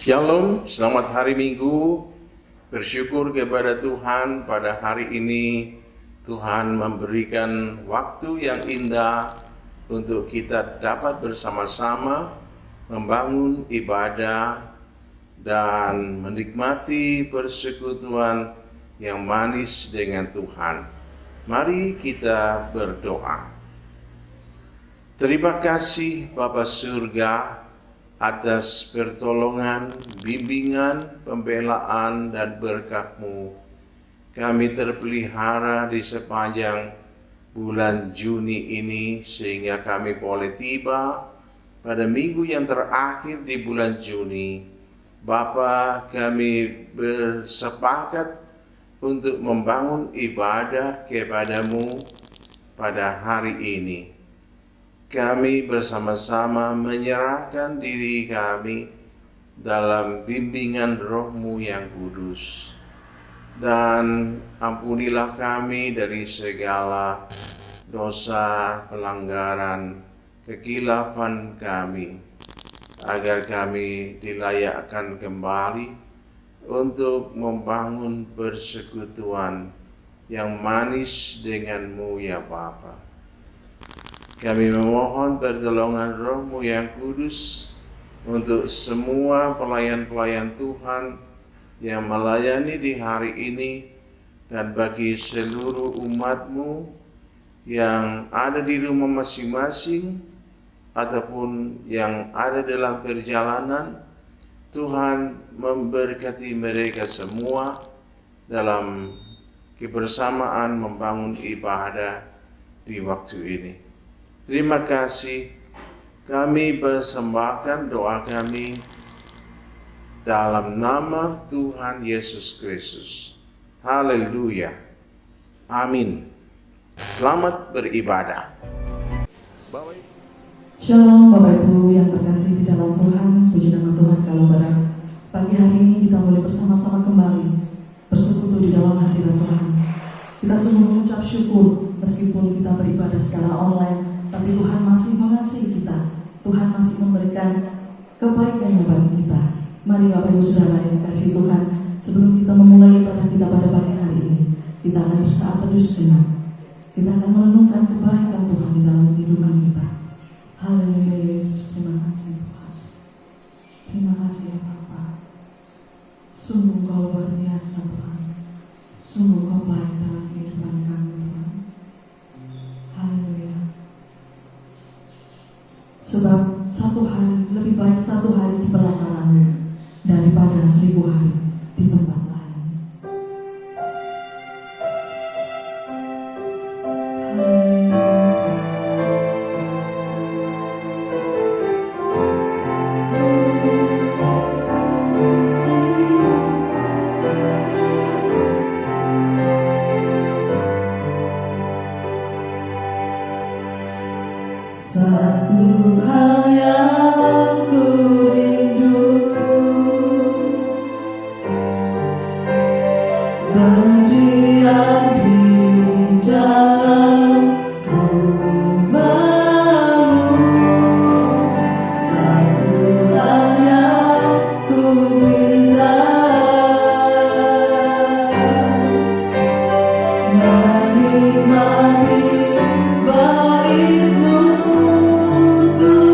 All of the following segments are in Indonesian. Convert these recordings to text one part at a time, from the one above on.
Shalom, selamat hari Minggu. Bersyukur kepada Tuhan pada hari ini Tuhan memberikan waktu yang indah untuk kita dapat bersama-sama membangun ibadah dan menikmati persekutuan yang manis dengan Tuhan. Mari kita berdoa. Terima kasih Bapa Surga atas pertolongan, bimbingan, pembelaan, dan berkat-Mu. Kami terpelihara di sepanjang bulan Juni ini sehingga kami boleh tiba pada minggu yang terakhir di bulan Juni. Bapa, kami bersepakat untuk membangun ibadah kepada-Mu pada hari ini. Kami bersama-sama menyerahkan diri kami dalam bimbingan Roh-Mu yang kudus. Dan ampunilah kami dari segala dosa, pelanggaran, kekilafan kami, agar kami dilayakkan kembali untuk membangun persekutuan yang manis dengan-Mu ya Bapa. Kami memohon pertolongan Roh-Mu yang kudus untuk semua pelayan-pelayan Tuhan yang melayani di hari ini dan bagi seluruh umat-Mu yang ada di rumah masing-masing ataupun yang ada dalam perjalanan. Tuhan memberkati mereka semua dalam kebersamaan membangun ibadah di waktu ini. Terima kasih, kami persembahkan doa kami dalam nama Tuhan Yesus Kristus. Haleluya. Amin. Selamat beribadah. Shalom Bapak Ibu yang terkasih di dalam Tuhan. Puji nama Tuhan kalau pada pagi hari ini kita boleh bersama-sama kembali bersekutu di dalam hadirat Tuhan. Kita sungguh mengucap syukur meskipun kita beribadah secara online, tapi Tuhan masih mengasihi kita. Tuhan masih memberikan kebaikan bagi kita. Mari Bapak Ibu Saudara yang kasih Tuhan, sebelum kita memulai ibadah kita pada pagi hari ini, kita akan bersaat teduh sejenak. Kita akan merenungkan kebaikan Tuhan di dalam kehidupan kita. Haleluya Yesus, terima kasih Tuhan. Terima kasih ya Bapa. Sungguh Kau luar biasa Tuhan. Sungguh Kau baik dalam kehidupan kami Tuhan. Haleluya. Sebab satu hari lebih baik satu hari di pelataran-Mu daripada 1000 hari di tempat lain. Haleluya Yesus. Satu hal yang ku rindu, berdiam di dalam rumah-Mu. Satu hal yang ku minta, menikmati bait-Mu Tuhan.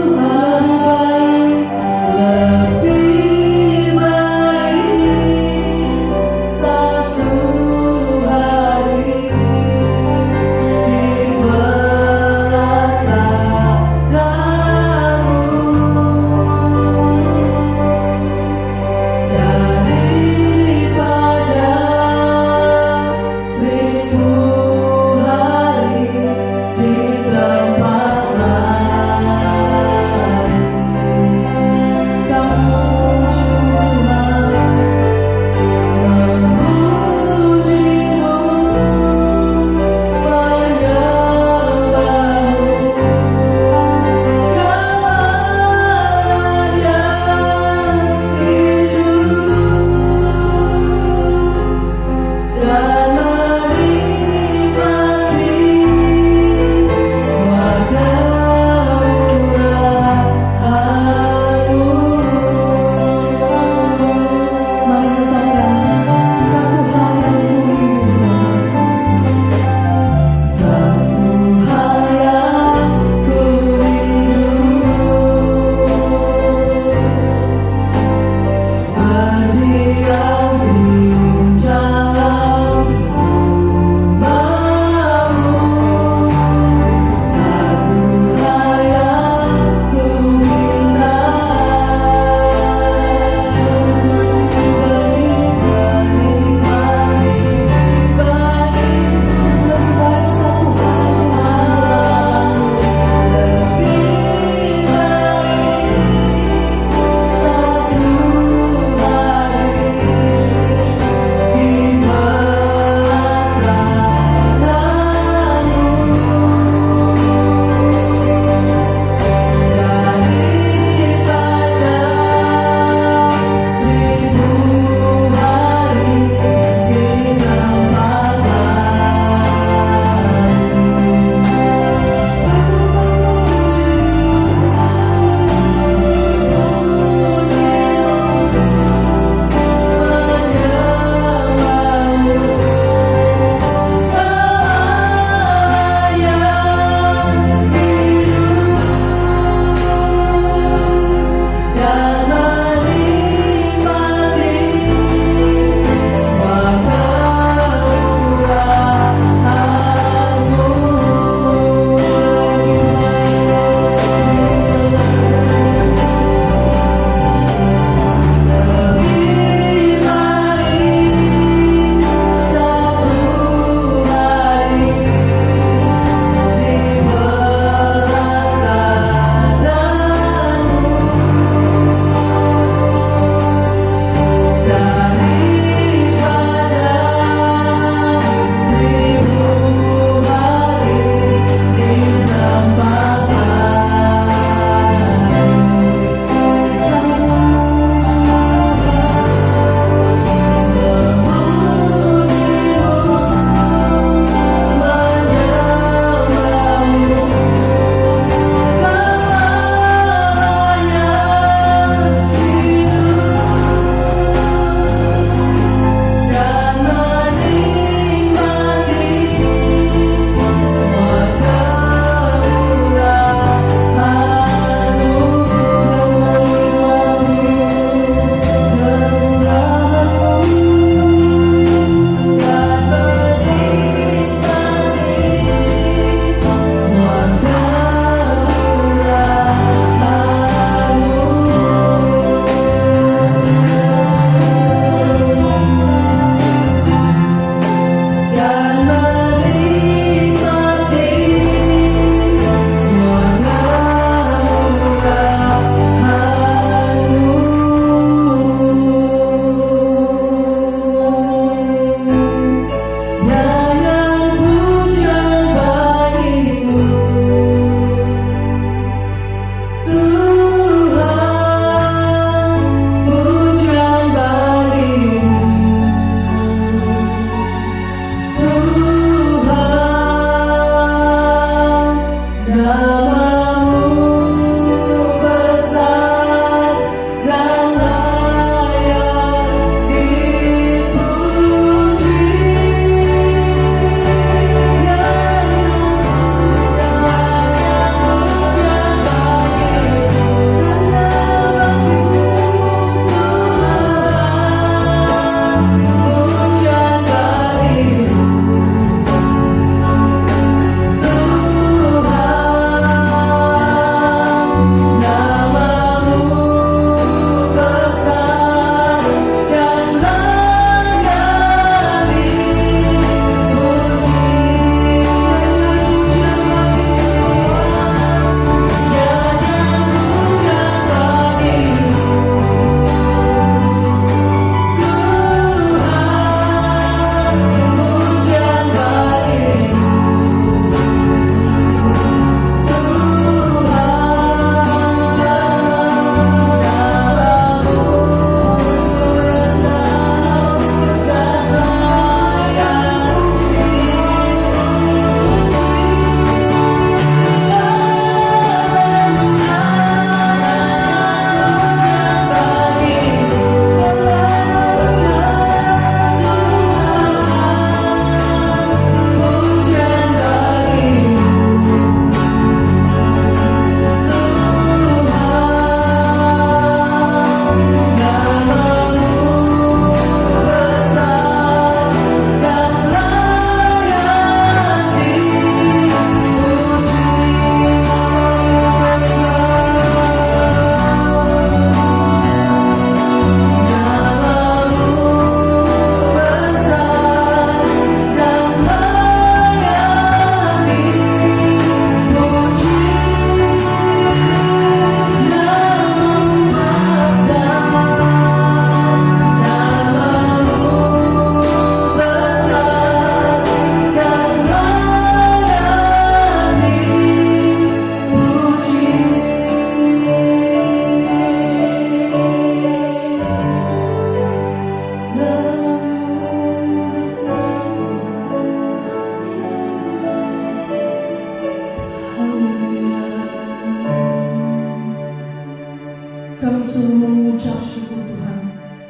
Kami sungguh mengucap syukur Tuhan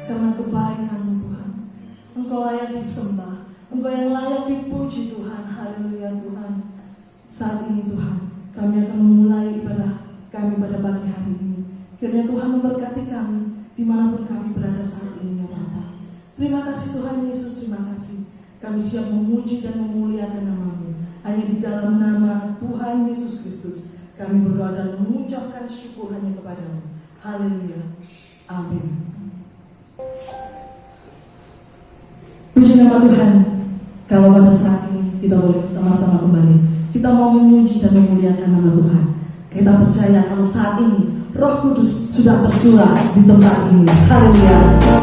karena kebaikan-Mu Tuhan. Engkau layak disembah, Engkau yang layak dipuji Tuhan. Haleluya Tuhan. Saat ini Tuhan, kami akan memulai ibadah kami pada pagi hari ini. Kiranya Tuhan memberkati kami dimanapun kami berada saat ini ya Bapa. Terima kasih Tuhan Yesus, terima kasih. Kami siap memuji dan memuliakan nama-Mu. Hanya di dalam nama Tuhan Yesus Kristus kami berdoa dan mengucapkan syukur hanya kepada-Mu. Haleluya. Amin. Puji nama Tuhan. Kalau pada saat ini kita boleh sama-sama kembali, kita mau memuji dan memuliakan nama Tuhan. Kita percaya kalau saat ini Roh Kudus sudah tercurah di tempat ini. Haleluya. Kau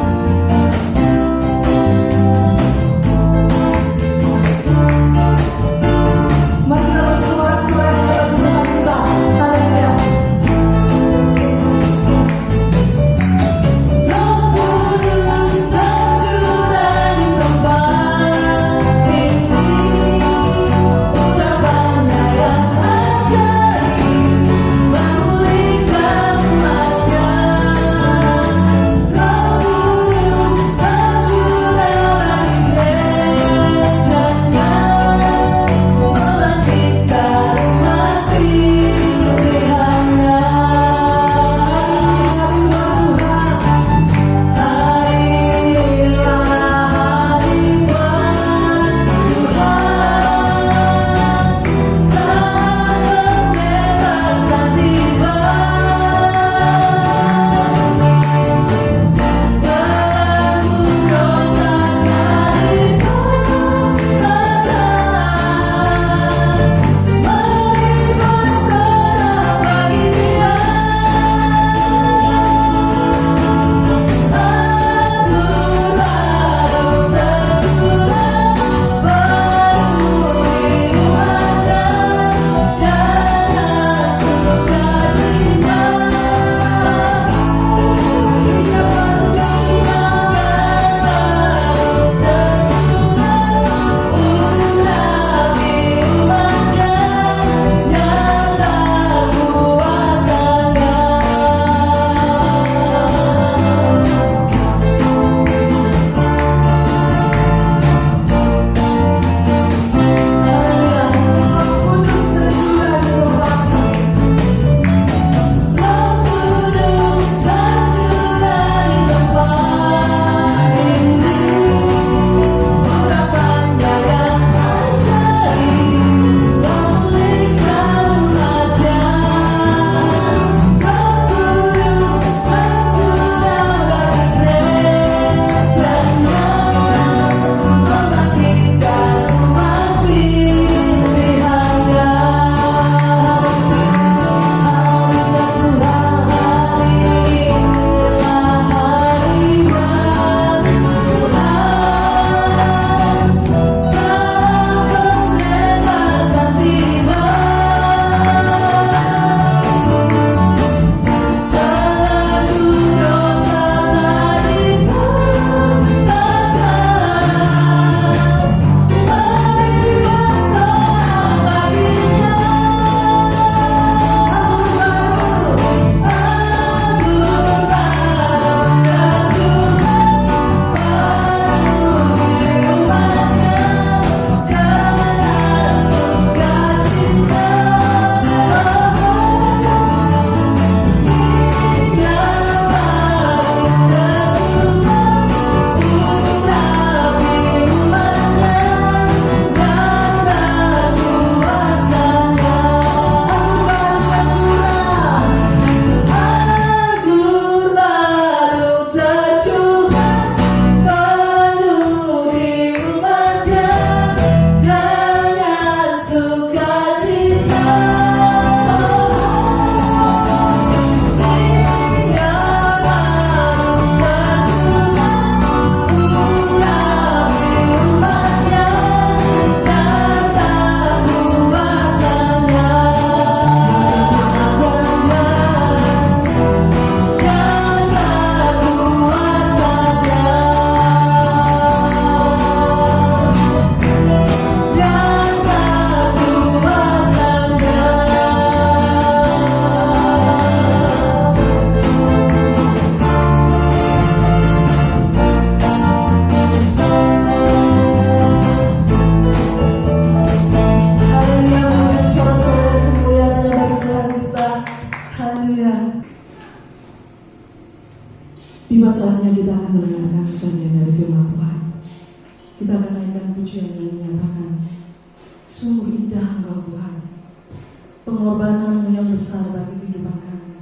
kasih-Mu yang besar bagi kehidupan kami.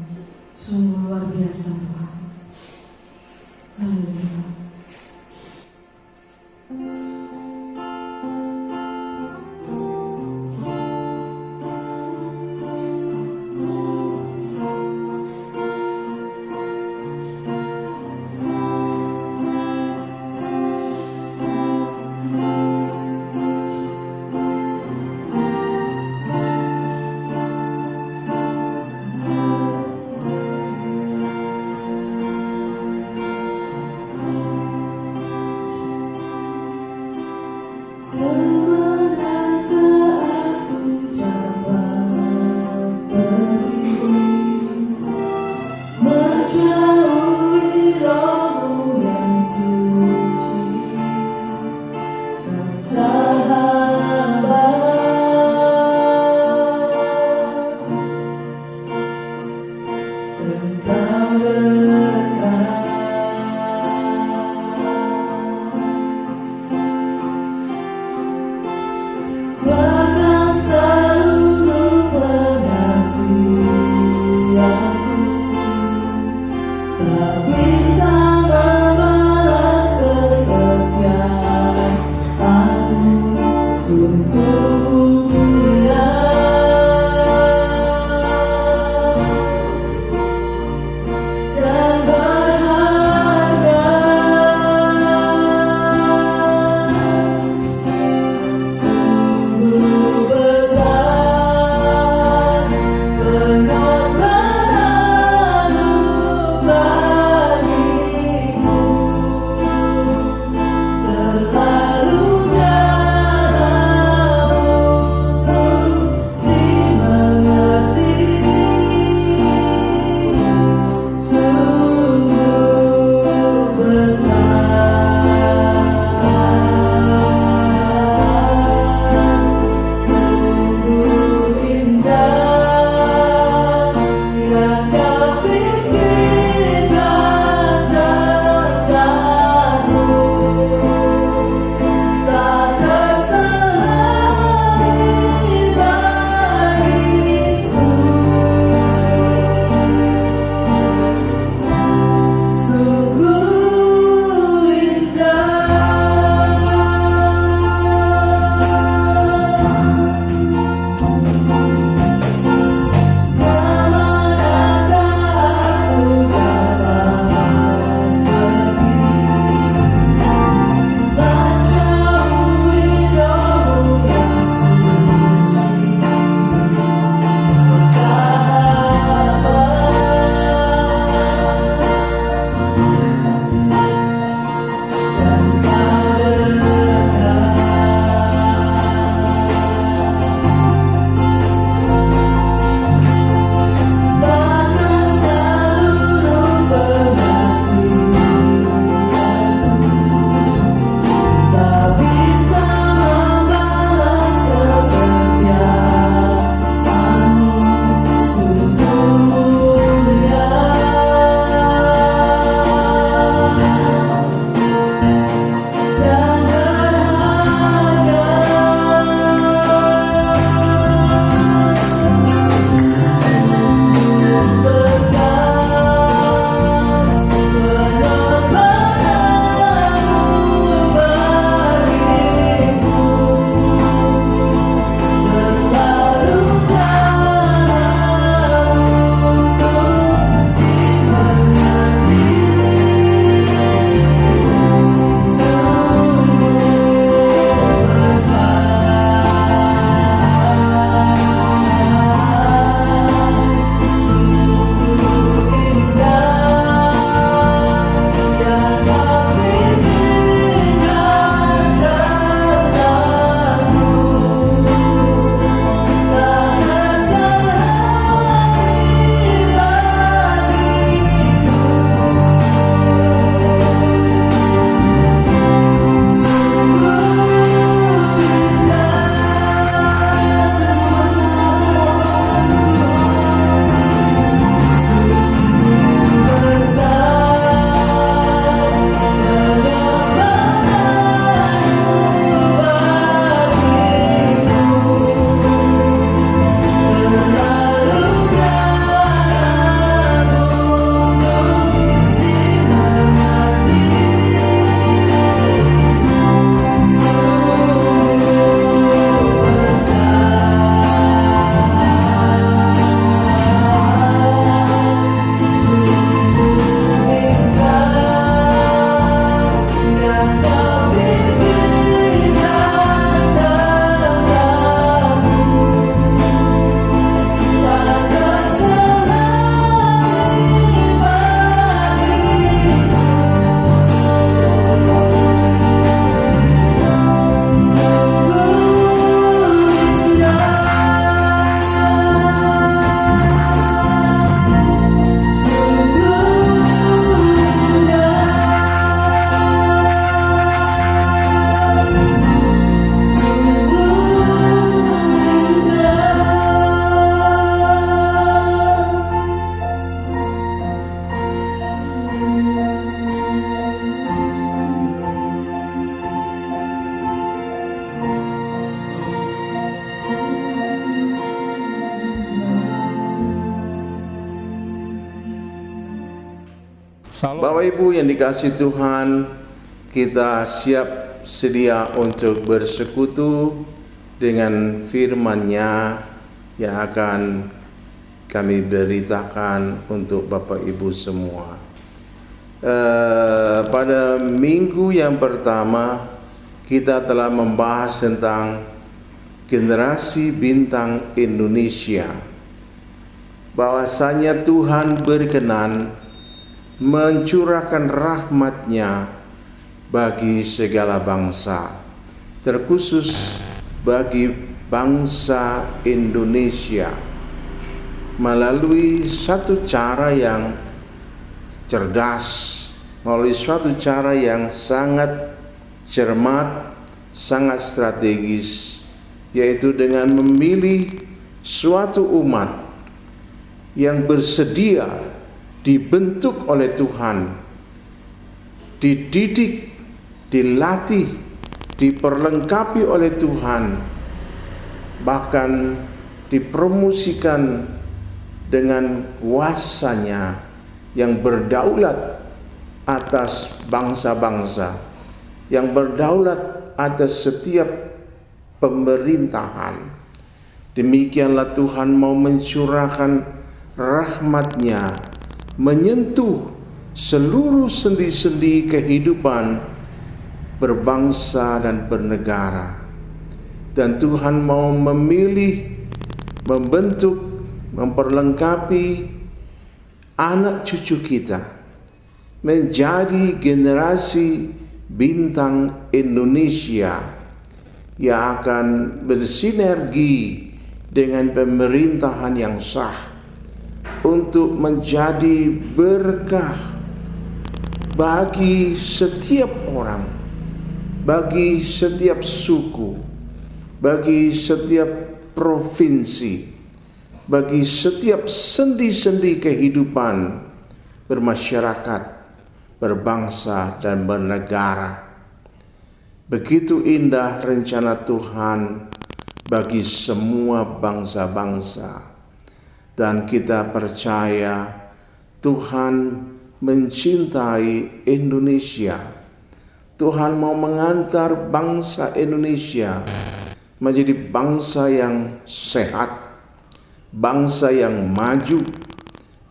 Sungguh luar biasa Tuhan. Haleluya. Bapak Ibu yang dikasihi Tuhan, kita siap sedia untuk bersekutu dengan firman-Nya yang akan kami beritakan untuk Bapak Ibu semua. Pada minggu yang pertama kita telah membahas tentang generasi bintang Indonesia, bahwasanya Tuhan berkenan mencurahkan rahmat-Nya bagi segala bangsa, terkhusus bagi bangsa Indonesia, melalui satu cara yang cerdas, melalui suatu cara yang sangat cermat, sangat strategis, yaitu dengan memilih suatu umat yang bersedia dibentuk oleh Tuhan, dididik, dilatih, diperlengkapi oleh Tuhan, bahkan dipromosikan dengan kuasa-Nya yang berdaulat atas bangsa-bangsa, yang berdaulat atas setiap pemerintahan. Demikianlah Tuhan mau mencurahkan rahmat-Nya, menyentuh seluruh sendi-sendi kehidupan berbangsa dan bernegara. Dan Tuhan mau memilih, membentuk, memperlengkapi anak cucu kita menjadi generasi bintang Indonesia yang akan bersinergi dengan pemerintahan yang sah untuk menjadi berkah bagi setiap orang, bagi setiap suku, bagi setiap provinsi, bagi setiap sendi-sendi kehidupan bermasyarakat, berbangsa dan bernegara. Begitu indah rencana Tuhan bagi semua bangsa-bangsa. Dan kita percaya Tuhan mencintai Indonesia. Tuhan mau mengantar bangsa Indonesia menjadi bangsa yang sehat, bangsa yang maju,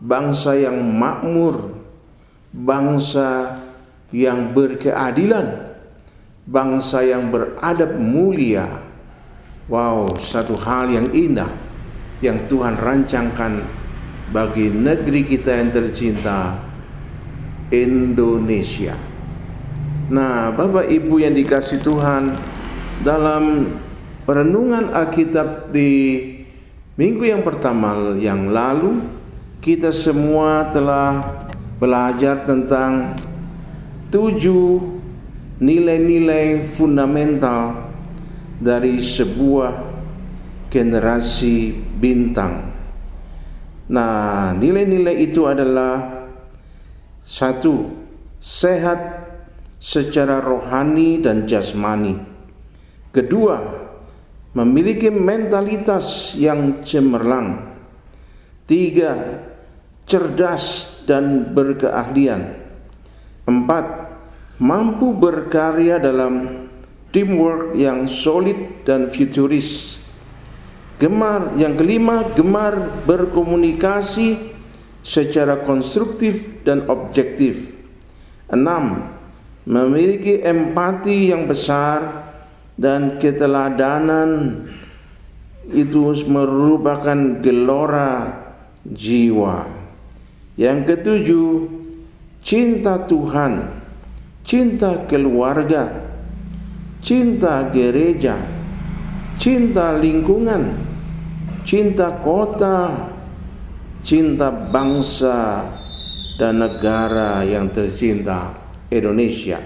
bangsa yang makmur, bangsa yang berkeadilan, bangsa yang beradab mulia. Wow, satu hal yang indah yang Tuhan rancangkan bagi negeri kita yang tercinta, Indonesia. Nah, Bapak Ibu yang dikasihi Tuhan, dalam perenungan Alkitab di minggu yang pertama yang lalu, kita semua telah belajar tentang 7 nilai-nilai fundamental dari sebuah generasi bintang. Nah, nilai-nilai itu adalah: 1. Sehat secara rohani dan jasmani. 2. Memiliki mentalitas yang cemerlang. 3. Cerdas dan berkeahlian. 4. Mampu berkarya dalam teamwork yang solid dan futuris. Yang kelima, gemar berkomunikasi secara konstruktif dan objektif. 6. Memiliki empati yang besar dan keteladanan itu merupakan gelora jiwa. Yang ketujuh, cinta Tuhan, cinta keluarga, cinta gereja, cinta lingkungan, cinta kota, cinta bangsa dan negara yang tercinta, Indonesia.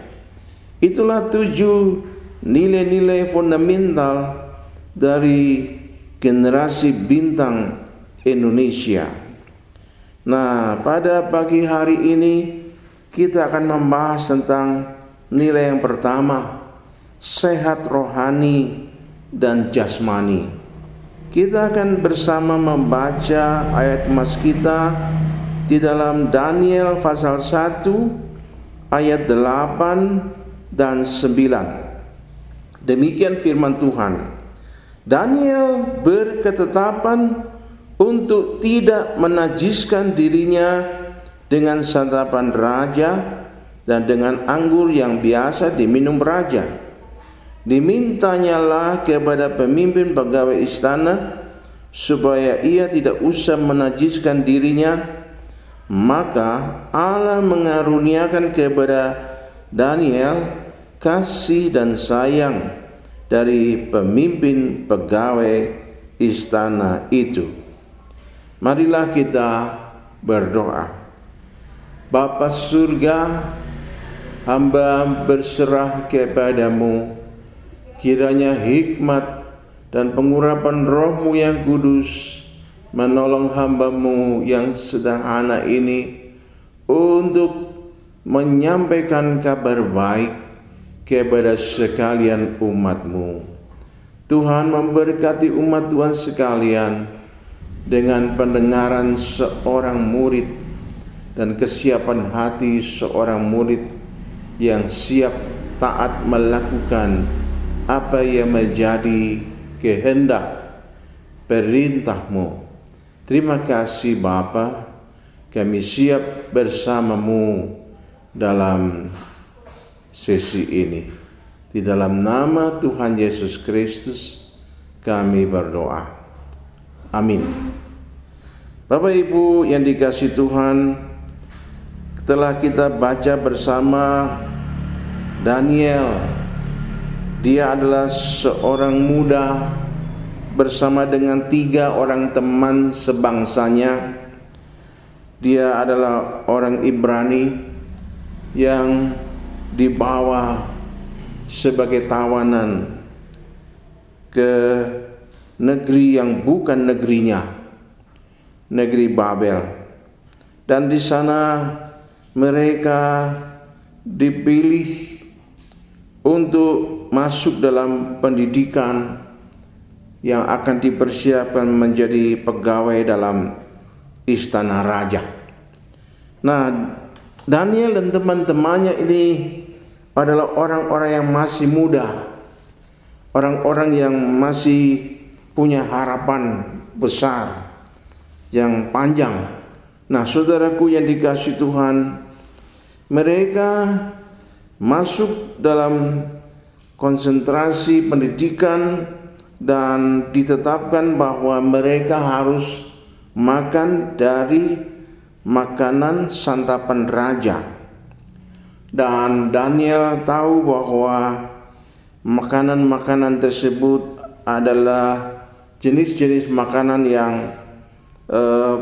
Itulah 7 nilai-nilai fundamental dari generasi bintang Indonesia. Nah, pada pagi hari ini kita akan membahas tentang nilai yang pertama, sehat rohani dan jasmani. Kita akan bersama membaca ayat mas kita di dalam Daniel pasal 1 ayat 8 dan 9. Demikian firman Tuhan. Daniel berketetapan untuk tidak menajiskan dirinya dengan santapan raja dan dengan anggur yang biasa diminum raja. Dimintanyalah kepada pemimpin pegawai istana supaya ia tidak usah menajiskan dirinya. Maka Allah mengaruniakan kepada Daniel kasih dan sayang dari pemimpin pegawai istana itu. Marilah kita berdoa. Bapa surga, hamba berserah kepadamu. Kiranya hikmat dan pengurapan Roh-Mu yang kudus menolong hamba-Mu yang sederhana ini untuk menyampaikan kabar baik kepada sekalian umat-Mu. Tuhan memberkati umat Tuhan sekalian dengan pendengaran seorang murid dan kesiapan hati seorang murid yang siap taat melakukan apa yang menjadi kehendak perintah-Mu. Terima kasih Bapa, kami siap bersama-Mu dalam sesi ini. Di dalam nama Tuhan Yesus Kristus kami berdoa. Amin. Bapak Ibu yang dikasihi Tuhan, telah kita baca bersama Daniel. Dia adalah seorang muda bersama dengan 3 orang teman sebangsanya. Dia adalah orang Ibrani yang dibawa sebagai tawanan ke negeri yang bukan negerinya, negeri Babel. Dan di sana mereka dipilih untuk masuk dalam pendidikan yang akan dipersiapkan menjadi pegawai dalam istana raja. Nah, Daniel dan teman-temannya ini adalah orang-orang yang masih muda, orang-orang yang masih punya harapan besar yang panjang. Nah, saudaraku yang dikasihi Tuhan, mereka masuk dalam konsentrasi pendidikan dan ditetapkan bahwa mereka harus makan dari makanan santapan raja. Dan Daniel tahu bahwa makanan-makanan tersebut adalah jenis-jenis makanan yang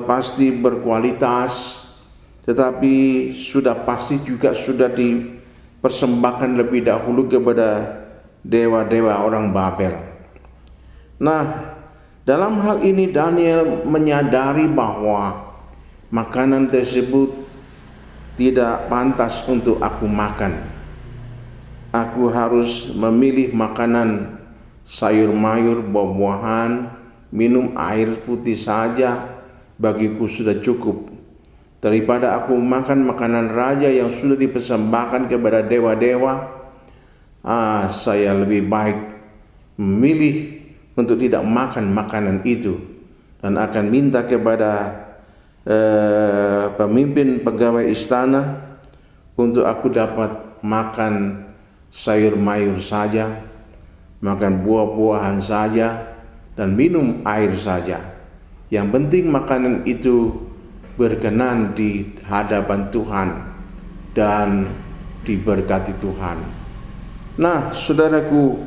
pasti berkualitas, tetapi sudah pasti juga sudah dipersembahkan lebih dahulu kepada dewa-dewa orang Babel. Nah, dalam hal ini Daniel menyadari bahwa makanan tersebut tidak pantas untuk aku makan. Aku harus memilih makanan sayur-mayur, buah-buahan, minum air putih saja bagiku sudah cukup. Daripada aku makan makanan raja yang sudah dipersembahkan kepada dewa-dewa, saya lebih baik memilih untuk tidak makan makanan itu dan akan minta kepada pemimpin pegawai istana untuk aku dapat makan sayur-mayur saja, makan buah-buahan saja, dan minum air saja. Yang penting makanan itu berkenan di hadapan Tuhan dan diberkati Tuhan. Nah, saudaraku,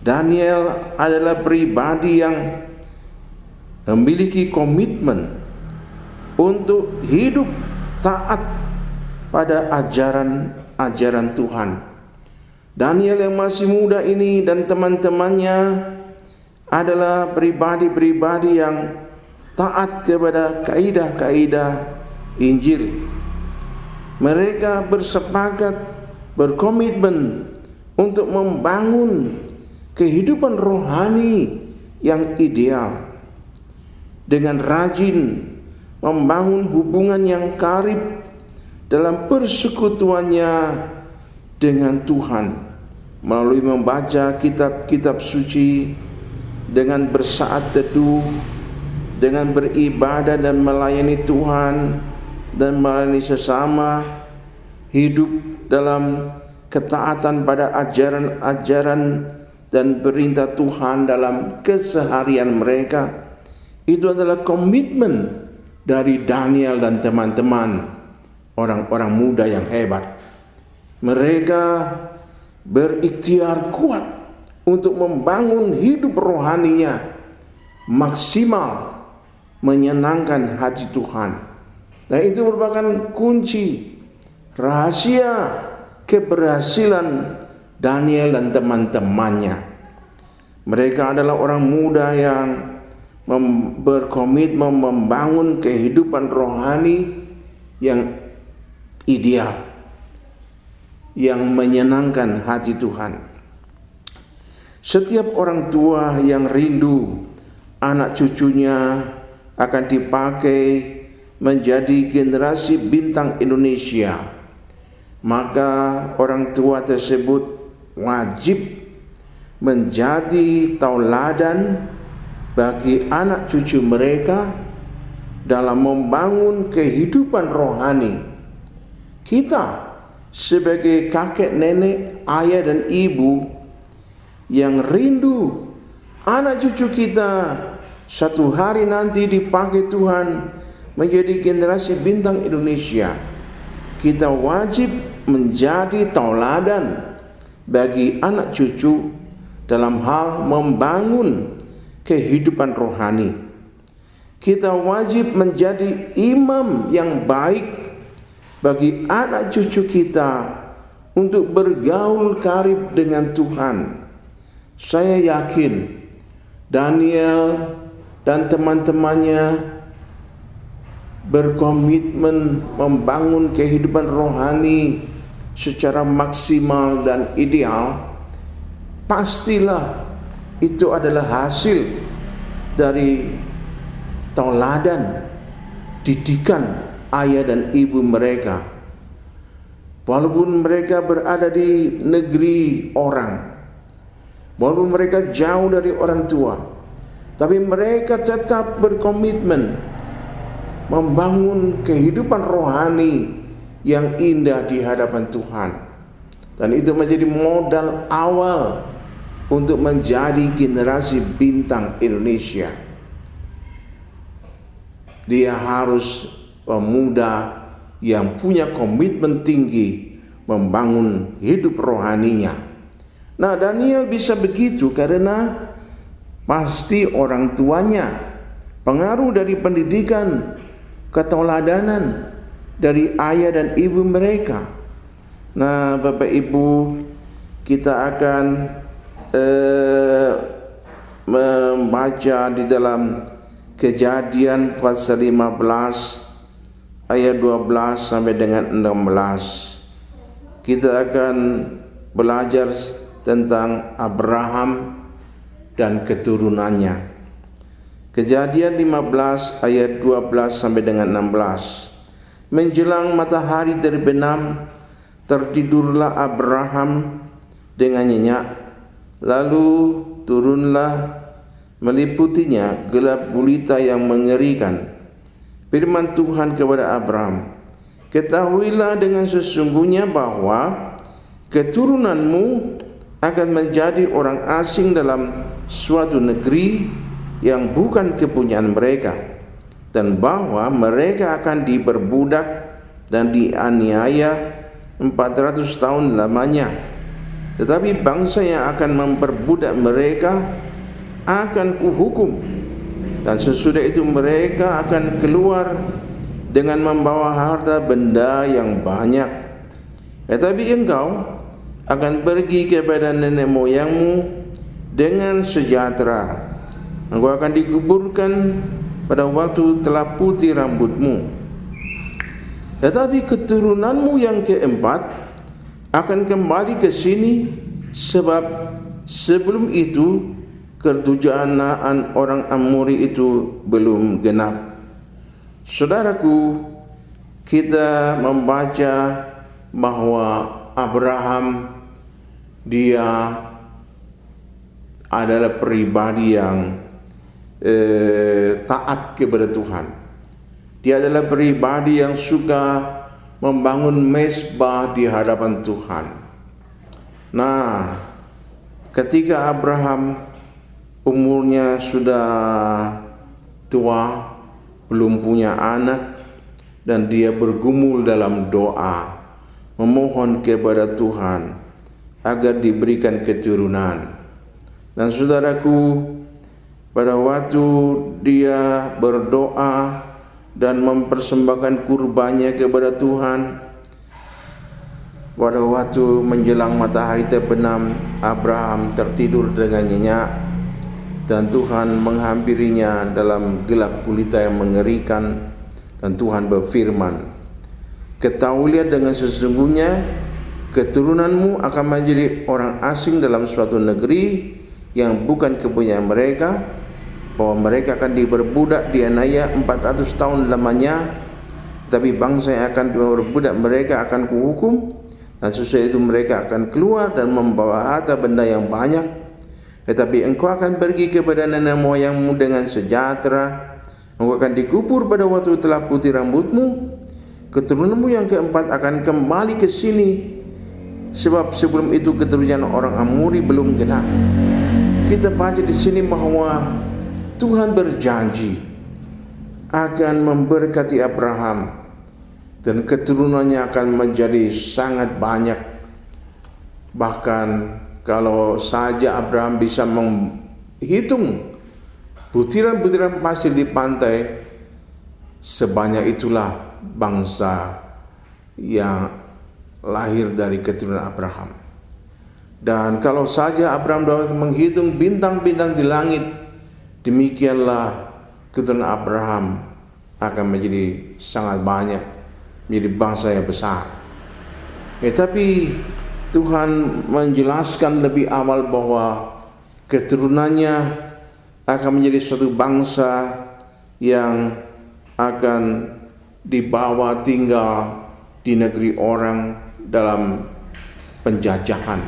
Daniel adalah pribadi yang memiliki komitmen untuk hidup taat pada ajaran Tuhan. Daniel yang masih muda ini dan teman-temannya adalah pribadi-pribadi yang taat kepada kaidah-kaidah Injil. Mereka bersepakat, berkomitmen untuk membangun kehidupan rohani yang ideal dengan rajin membangun hubungan yang karib dalam persekutuannya dengan Tuhan melalui membaca kitab-kitab suci, dengan bersaat teduh, dengan beribadah dan melayani Tuhan dan melayani sesama, hidup dalam ketaatan pada ajaran-ajaran dan perintah Tuhan dalam keseharian mereka. Itu adalah komitmen dari Daniel dan teman-teman, orang-orang muda yang hebat. Mereka berikhtiar kuat untuk membangun hidup rohaninya maksimal, menyenangkan hati Tuhan. Dan itu merupakan kunci rahasia keberhasilan Daniel dan teman-temannya. Mereka adalah orang muda yang berkomitmen membangun kehidupan rohani yang ideal, yang menyenangkan hati Tuhan. Setiap orang tua yang rindu anak cucunya akan dipakai menjadi generasi bintang Indonesia, maka orang tua tersebut wajib menjadi tauladan bagi anak cucu mereka dalam membangun kehidupan rohani. Kita sebagai kakek, nenek, ayah dan ibu yang rindu anak cucu kita satu hari nanti dipakai Tuhan menjadi generasi bintang Indonesia, kita wajib menjadi tauladan bagi anak cucu dalam hal membangun kehidupan rohani. Kita wajib menjadi imam yang baik bagi anak cucu kita untuk bergaul karib dengan Tuhan. Saya yakin Daniel dan teman-temannya berkomitmen membangun kehidupan rohani secara maksimal dan ideal. Pastilah itu adalah hasil dari tauladan didikan ayah dan ibu mereka. Walaupun mereka berada di negeri orang, walaupun mereka jauh dari orang tua, tapi mereka tetap berkomitmen membangun kehidupan rohani yang indah di hadapan Tuhan. Dan itu menjadi modal awal untuk menjadi generasi bintang Indonesia. Dia harus pemuda yang punya komitmen tinggi membangun hidup rohaninya. Nah, Daniel bisa begitu karena pasti orang tuanya, pengaruh dari pendidikan, ketauladanan dari ayah dan ibu mereka. Nah, Bapak Ibu, kita akan membaca di dalam Kejadian pasal 15 ayat 12 sampai dengan 16. Kita akan belajar tentang Abraham dan keturunannya. Kejadian 15 ayat 12 sampai dengan 16. Menjelang matahari terbenam, tertidurlah Abraham dengan nyenyak, lalu turunlah meliputinya gelap gulita yang mengerikan. Firman Tuhan kepada Abraham, ketahuilah dengan sesungguhnya bahwa keturunanmu akan menjadi orang asing dalam suatu negeri yang bukan kepunyaan mereka, dan bahwa mereka akan diperbudak dan dianiaya 400 tahun lamanya. Tetapi bangsa yang akan memperbudak mereka akan kuhukum, dan sesudah itu mereka akan keluar dengan membawa harta benda yang banyak. Tetapi engkau akan pergi kepada nenek moyangmu dengan sejahtera. Engkau akan dikuburkan pada waktu telah putih rambutmu. Tetapi keturunanmu yang keempat akan kembali ke sini, sebab sebelum itu ketujanaan orang Amori itu belum genap. Saudaraku, kita membaca bahwa Abraham dia adalah pribadi yang taat kepada Tuhan. Dia adalah pribadi yang suka membangun mezbah di hadapan Tuhan. Nah, ketika Abraham umurnya sudah tua, belum punya anak, dan dia bergumul dalam doa, memohon kepada Tuhan agar diberikan keturunan. Dan saudaraku, pada waktu dia berdoa dan mempersembahkan kurbannya kepada Tuhan, pada waktu menjelang matahari terbenam, Abraham tertidur dengan nyenyak, dan Tuhan menghampirinya dalam gelap gulita yang mengerikan, dan Tuhan berfirman, "Ketahuilah dengan sesungguhnya keturunanmu akan menjadi orang asing dalam suatu negeri yang bukan kepunyaan mereka, bahwa mereka akan diperbudak dianiaya 400 tahun lamanya, tapi bangsa yang akan diperbudak mereka akan kuhukum, dan sesudah itu mereka akan keluar dan membawa harta benda yang banyak. Tetapi engkau akan pergi kepada nenek moyangmu dengan sejahtera, engkau akan dikubur pada waktu telah putih rambutmu, keturunanmu yang keempat akan kembali ke sini, sebab sebelum itu keturunan orang Amori belum genap." Kita baca di sini bahwa Tuhan berjanji akan memberkati Abraham dan keturunannya akan menjadi sangat banyak. Bahkan kalau saja Abraham bisa menghitung butiran-butiran pasir di pantai, sebanyak itulah bangsa yang lahir dari keturunan Abraham. Dan kalau saja Abraham dapat menghitung bintang-bintang di langit, demikianlah keturunan Abraham akan menjadi sangat banyak, menjadi bangsa yang besar. Tapi Tuhan menjelaskan lebih awal bahwa keturunannya akan menjadi suatu bangsa yang akan dibawa tinggal di negeri orang dalam penjajahan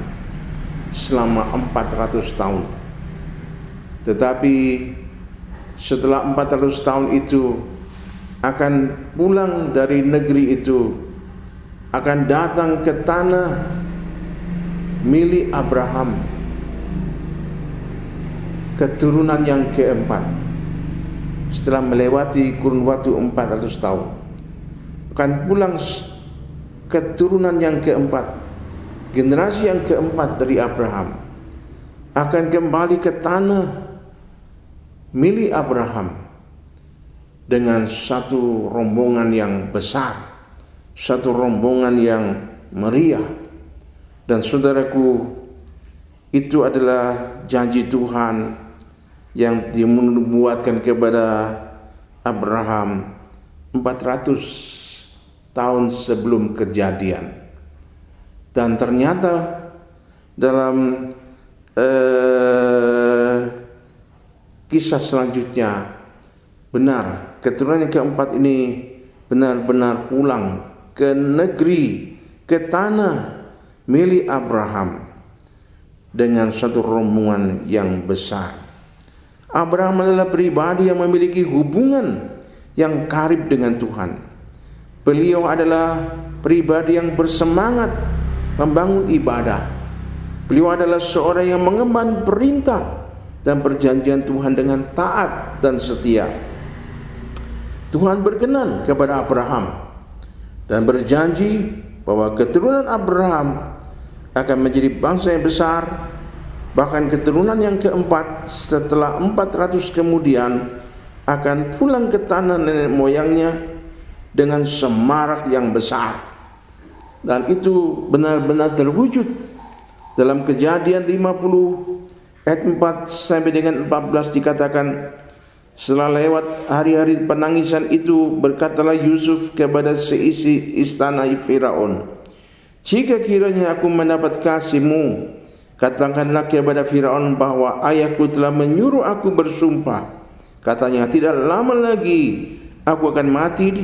selama 400 tahun. Tetapi setelah 400 tahun itu akan pulang dari negeri itu, akan datang ke tanah milik Abraham, keturunan yang keempat. Setelah melewati kurun waktu 400 tahun, akan pulang keturunan yang keempat, generasi yang keempat dari Abraham, akan kembali ke tanah milik Abraham dengan satu rombongan yang besar, satu rombongan yang meriah. Dan saudaraku, itu adalah janji Tuhan yang dinubuatkan kepada Abraham 400 tahun sebelum kejadian. Dan ternyata dalam kisah selanjutnya, benar, keturunan yang keempat ini benar-benar pulang ke negeri, ke tanah milik Abraham dengan satu rombongan yang besar. Abraham adalah pribadi yang memiliki hubungan yang karib dengan Tuhan. Beliau adalah pribadi yang bersemangat membangun ibadah. Beliau adalah seorang yang mengemban perintah dan perjanjian Tuhan dengan taat dan setia. Tuhan berkenan kepada Abraham dan berjanji bahwa keturunan Abraham akan menjadi bangsa yang besar. Bahkan keturunan yang keempat setelah 400 kemudian akan pulang ke tanah nenek moyangnya dengan semarak yang besar. Dan itu benar-benar terwujud dalam Kejadian 50 ayat 4 sampai dengan 14 dikatakan, setelah lewat hari-hari penangisan itu, berkatalah Yusuf kepada seisi istana Firaun, "Jika kiranya aku mendapat kasihmu, katakanlah kepada Firaun bahwa ayahku telah menyuruh aku bersumpah. Katanya, tidak lama lagi Aku akan mati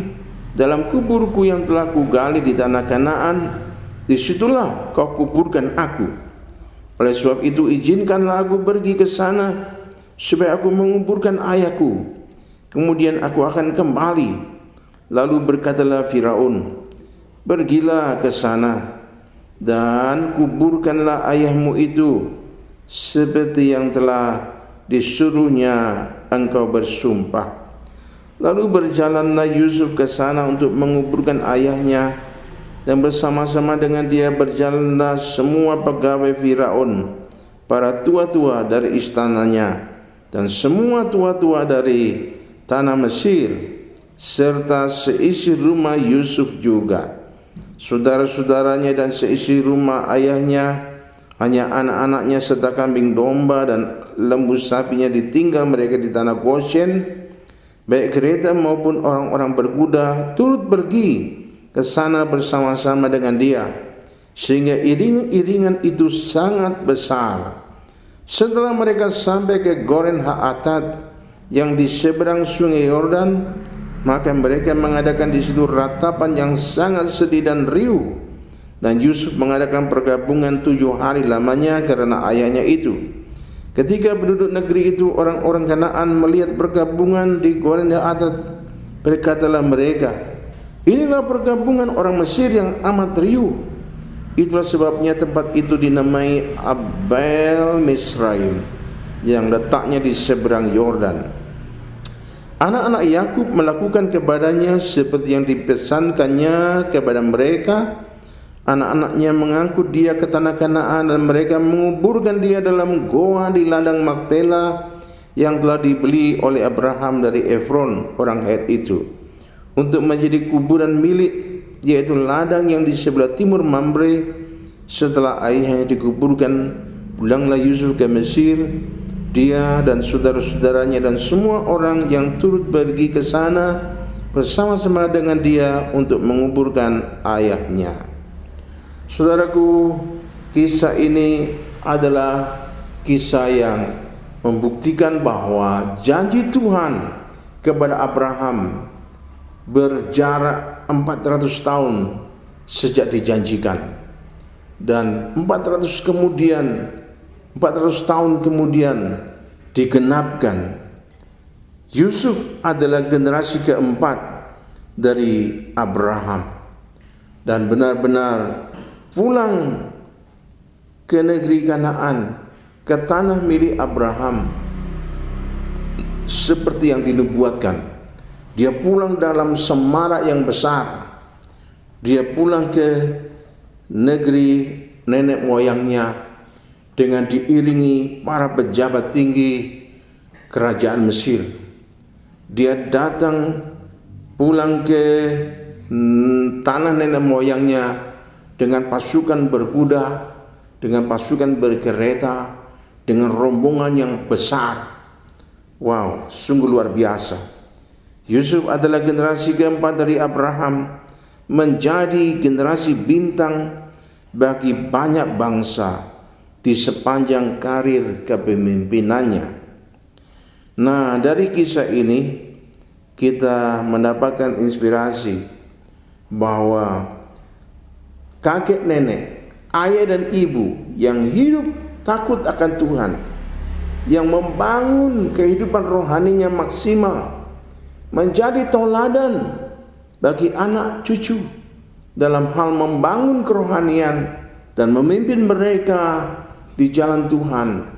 dalam kuburku yang telah kugali di tanah Kanaan, disitulah kau kuburkan aku. Oleh sebab itu izinkanlah aku pergi ke sana, supaya aku menguburkan ayahku. Kemudian aku akan kembali. Lalu berkatalah Firaun, pergilah ke sana dan kuburkanlah ayahmu itu, seperti yang telah disuruhnya engkau bersumpah. Lalu berjalanlah Yusuf ke sana untuk menguburkan ayahnya, dan bersama-sama dengan dia berjalanlah semua pegawai Firaun, para tua-tua dari istananya, dan semua tua-tua dari tanah Mesir, serta seisi rumah Yusuf juga. Saudara-saudaranya dan seisi rumah ayahnya, hanya anak-anaknya serta kambing domba dan lembu sapinya ditinggal mereka di tanah Goshen. Baik kereta maupun orang-orang berkuda turut pergi ke sana bersama-sama dengan dia, sehingga iring-iringan itu sangat besar. Setelah mereka sampai ke Goren Ha-atad yang di seberang sungai Yordan, maka mereka mengadakan di situ ratapan yang sangat sedih dan riuh. Dan Yusuf mengadakan pergabungan 7 hari lamanya karena ayahnya itu. Ketika penduduk negeri itu, orang-orang Kanaan, melihat pergabungan di Goren Ha-atad, berkatalah mereka, inilah pergabungan orang Mesir yang amat riuh. Itulah sebabnya tempat itu dinamai Abel Misraim, yang letaknya di seberang Yordan. Anak-anak Yakub melakukan kepadanya seperti yang dipesankannya kepada mereka. Anak-anaknya mengangkut dia ke tanah Kanaan, dan mereka menguburkan dia dalam goa di ladang Makpela yang telah dibeli oleh Abraham dari Efron orang Het itu, untuk menjadi kuburan milik, yaitu ladang yang di sebelah timur Mamre. Setelah ayahnya dikuburkan, pulanglah Yusuf ke Mesir, dia dan saudara-saudaranya dan semua orang yang turut pergi ke sana bersama-sama dengan dia untuk menguburkan ayahnya. Saudaraku, kisah ini adalah kisah yang membuktikan bahwa janji Tuhan kepada Abraham berjarak 400 tahun sejak dijanjikan, dan 400 tahun kemudian digenapkan. Yusuf adalah generasi keempat dari Abraham, dan benar-benar pulang ke negeri Kanaan, ke tanah milik Abraham, seperti yang dinubuatkan. Dia pulang dalam semarak yang besar. Dia pulang ke negeri nenek moyangnya dengan diiringi para pejabat tinggi kerajaan Mesir. Dia datang pulang ke tanah nenek moyangnya dengan pasukan berkuda, dengan pasukan berkereta, dengan rombongan yang besar. Wow, sungguh luar biasa. Yusuf adalah generasi keempat dari Abraham, menjadi generasi bintang bagi banyak bangsa di sepanjang karir kepemimpinannya. Nah, dari kisah ini kita mendapatkan inspirasi bahwa kakek nenek, ayah dan ibu yang hidup takut akan Tuhan, yang membangun kehidupan rohaninya maksimal, menjadi tauladan bagi anak cucu dalam hal membangun kerohanian dan memimpin mereka di jalan Tuhan,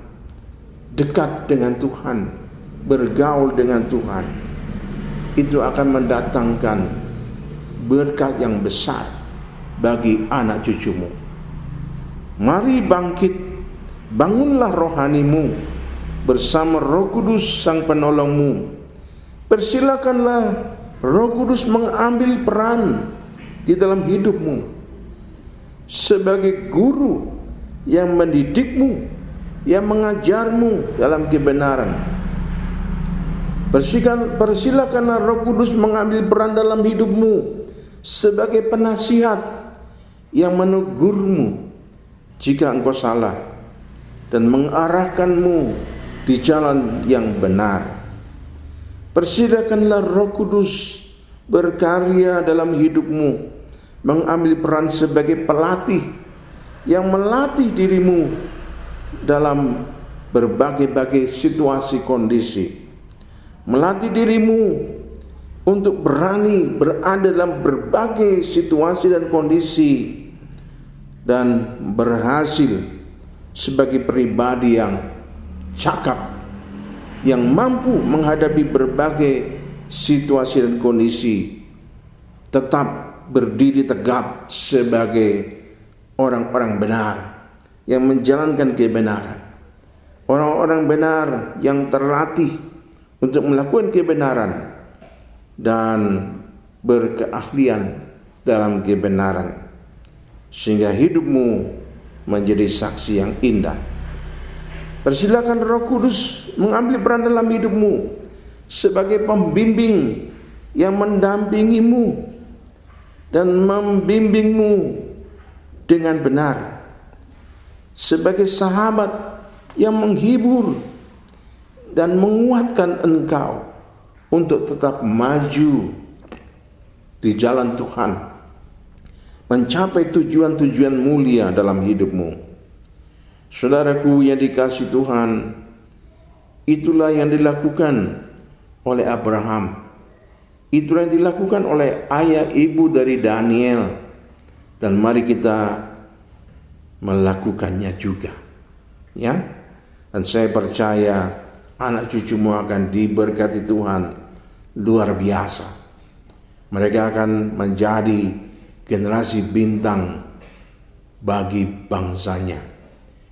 dekat dengan Tuhan, bergaul dengan Tuhan. Itu akan mendatangkan berkat yang besar bagi anak cucumu. Mari bangkit, bangunlah rohanimu bersama Roh Kudus Sang Penolongmu. Persilakanlah Roh Kudus mengambil peran di dalam hidupmu sebagai guru yang mendidikmu, yang mengajarmu dalam kebenaran. Persilakanlah Roh Kudus mengambil peran dalam hidupmu sebagai penasihat yang menegurmu jika engkau salah dan mengarahkanmu di jalan yang benar. Persilakanlah Roh Kudus berkarya dalam hidupmu, mengambil peran sebagai pelatih yang melatih dirimu dalam berbagai-bagai situasi kondisi, melatih dirimu untuk berani berada dalam berbagai situasi dan kondisi, dan berhasil sebagai pribadi yang cakap, yang mampu menghadapi berbagai situasi dan kondisi, tetap berdiri tegap sebagai orang-orang benar yang menjalankan kebenaran, orang-orang benar yang terlatih untuk melakukan kebenaran dan berkeahlian dalam kebenaran, sehingga hidupmu menjadi saksi yang indah. Persilakan Roh Kudus mengambil peran dalam hidupmu sebagai pembimbing yang mendampingimu dan membimbingmu dengan benar, sebagai sahabat yang menghibur dan menguatkan engkau untuk tetap maju di jalan Tuhan, mencapai tujuan-tujuan mulia dalam hidupmu. Saudaraku yang dikasihi Tuhan, itulah yang dilakukan oleh Abraham. Itulah yang dilakukan oleh ayah ibu dari Daniel. Dan mari kita melakukannya juga, ya. Dan saya percaya anak cucumu akan diberkati Tuhan luar biasa. Mereka akan menjadi generasi bintang bagi bangsanya,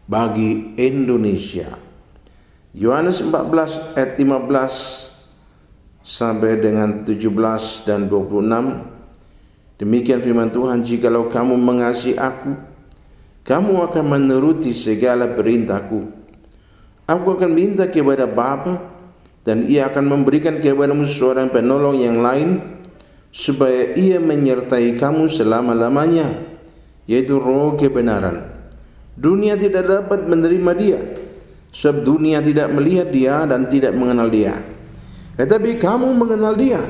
bagi Indonesia. Yohanes 14 ayat 15 sampai dengan 17 dan 26. Demikian firman Tuhan, jikalau kamu mengasihi aku, kamu akan menuruti segala perintahku. Aku akan minta kepada Bapa, dan Ia akan memberikan kepadamu seorang penolong yang lain, supaya Ia menyertai kamu selama-lamanya, yaitu Roh kebenaran. Dunia tidak dapat menerima Dia, sebab dunia tidak melihat Dia dan tidak mengenal Dia. Tetapi kamu mengenal Dia,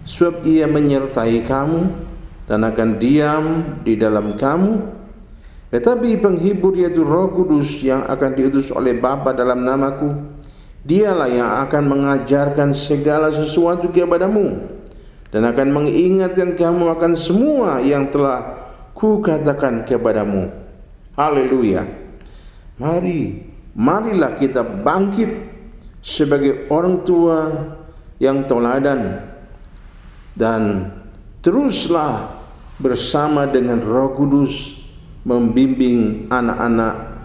sebab Ia menyertai kamu dan akan diam di dalam kamu. Tetapi penghibur, yaitu Roh Kudus yang akan diutus oleh Bapa dalam namaku, Dialah yang akan mengajarkan segala sesuatu kepadamu, dan akan mengingatkan kamu akan semua yang telah kukatakan kepadamu. Haleluya. Marilah kita bangkit sebagai orang tua yang teladan, dan teruslah bersama dengan Roh Kudus membimbing anak-anak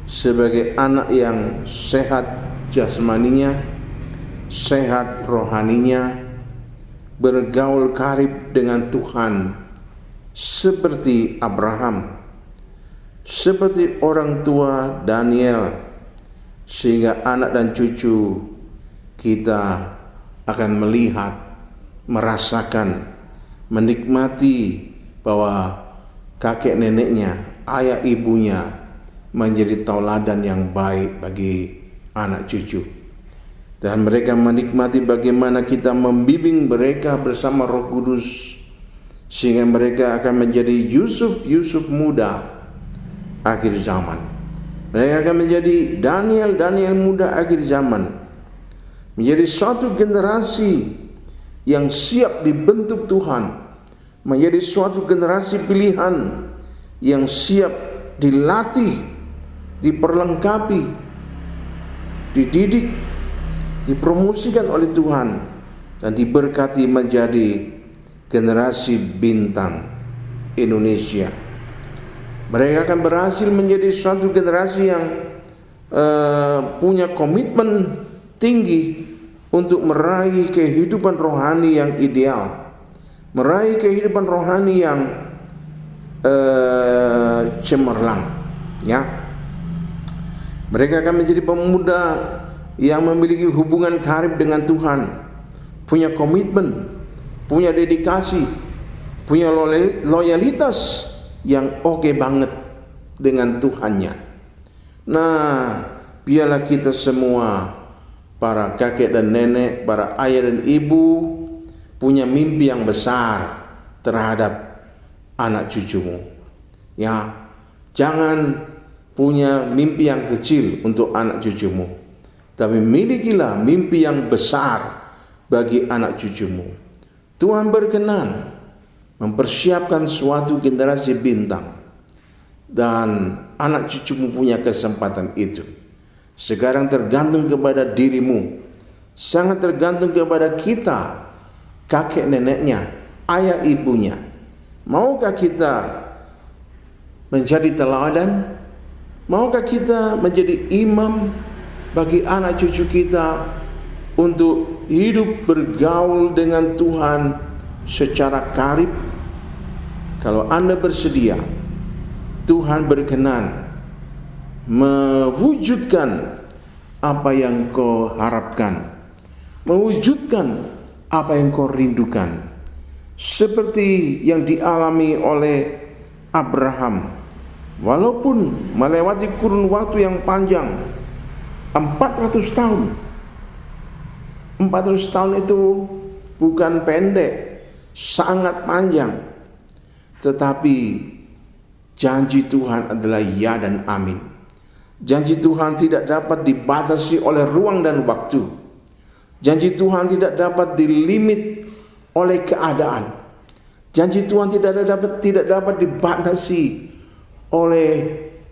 sebagai anak yang sehat jasmaninya, sehat rohaninya, bergaul karib dengan Tuhan seperti Abraham, seperti orang tua Daniel, sehingga anak dan cucu kita akan melihat, merasakan, menikmati bahwa kakek neneknya, ayah ibunya menjadi tauladan yang baik bagi anak cucu. Dan mereka menikmati bagaimana kita membimbing mereka bersama Roh Kudus, sehingga mereka akan menjadi Yusuf muda akhir zaman. Mereka akan menjadi Daniel muda akhir zaman, menjadi suatu generasi yang siap dibentuk Tuhan, menjadi suatu generasi pilihan yang siap dilatih, diperlengkapi, dididik, dipromosikan oleh Tuhan, dan diberkati menjadi generasi bintang Indonesia. Mereka akan berhasil menjadi suatu generasi yang punya komitmen tinggi untuk meraih kehidupan rohani yang ideal, meraih kehidupan rohani yang cemerlang, ya. Mereka akan menjadi pemuda yang memiliki hubungan karib dengan Tuhan, punya komitmen, punya dedikasi, punya loyalitas yang oke banget dengan Tuhannya. Nah, biarlah kita semua para kakek dan nenek, para ayah dan ibu punya mimpi yang besar terhadap anak cucumu. Ya, jangan punya mimpi yang kecil untuk anak cucumu, tapi milikilah mimpi yang besar bagi anak cucumu. Tuhan berkenan mempersiapkan suatu generasi bintang, dan anak cucumu punya kesempatan itu. Sekarang tergantung kepada dirimu, sangat tergantung kepada kita, kakek neneknya, ayah ibunya. Maukah kita menjadi teladan? Maukah kita menjadi imam bagi anak cucu kita untuk hidup bergaul dengan Tuhan secara karib? Kalau Anda bersedia, Tuhan berkenan mewujudkan apa yang kau harapkan, mewujudkan apa yang kau rindukan, seperti yang dialami oleh Abraham. Walaupun melewati kurun waktu yang panjang, 400 tahun. 400 tahun itu bukan pendek, sangat panjang. Tetapi janji Tuhan adalah ya dan amin. Janji Tuhan tidak dapat dibatasi oleh ruang dan waktu. Janji Tuhan tidak dapat dilimit oleh keadaan. Janji Tuhan tidak dapat dibatasi oleh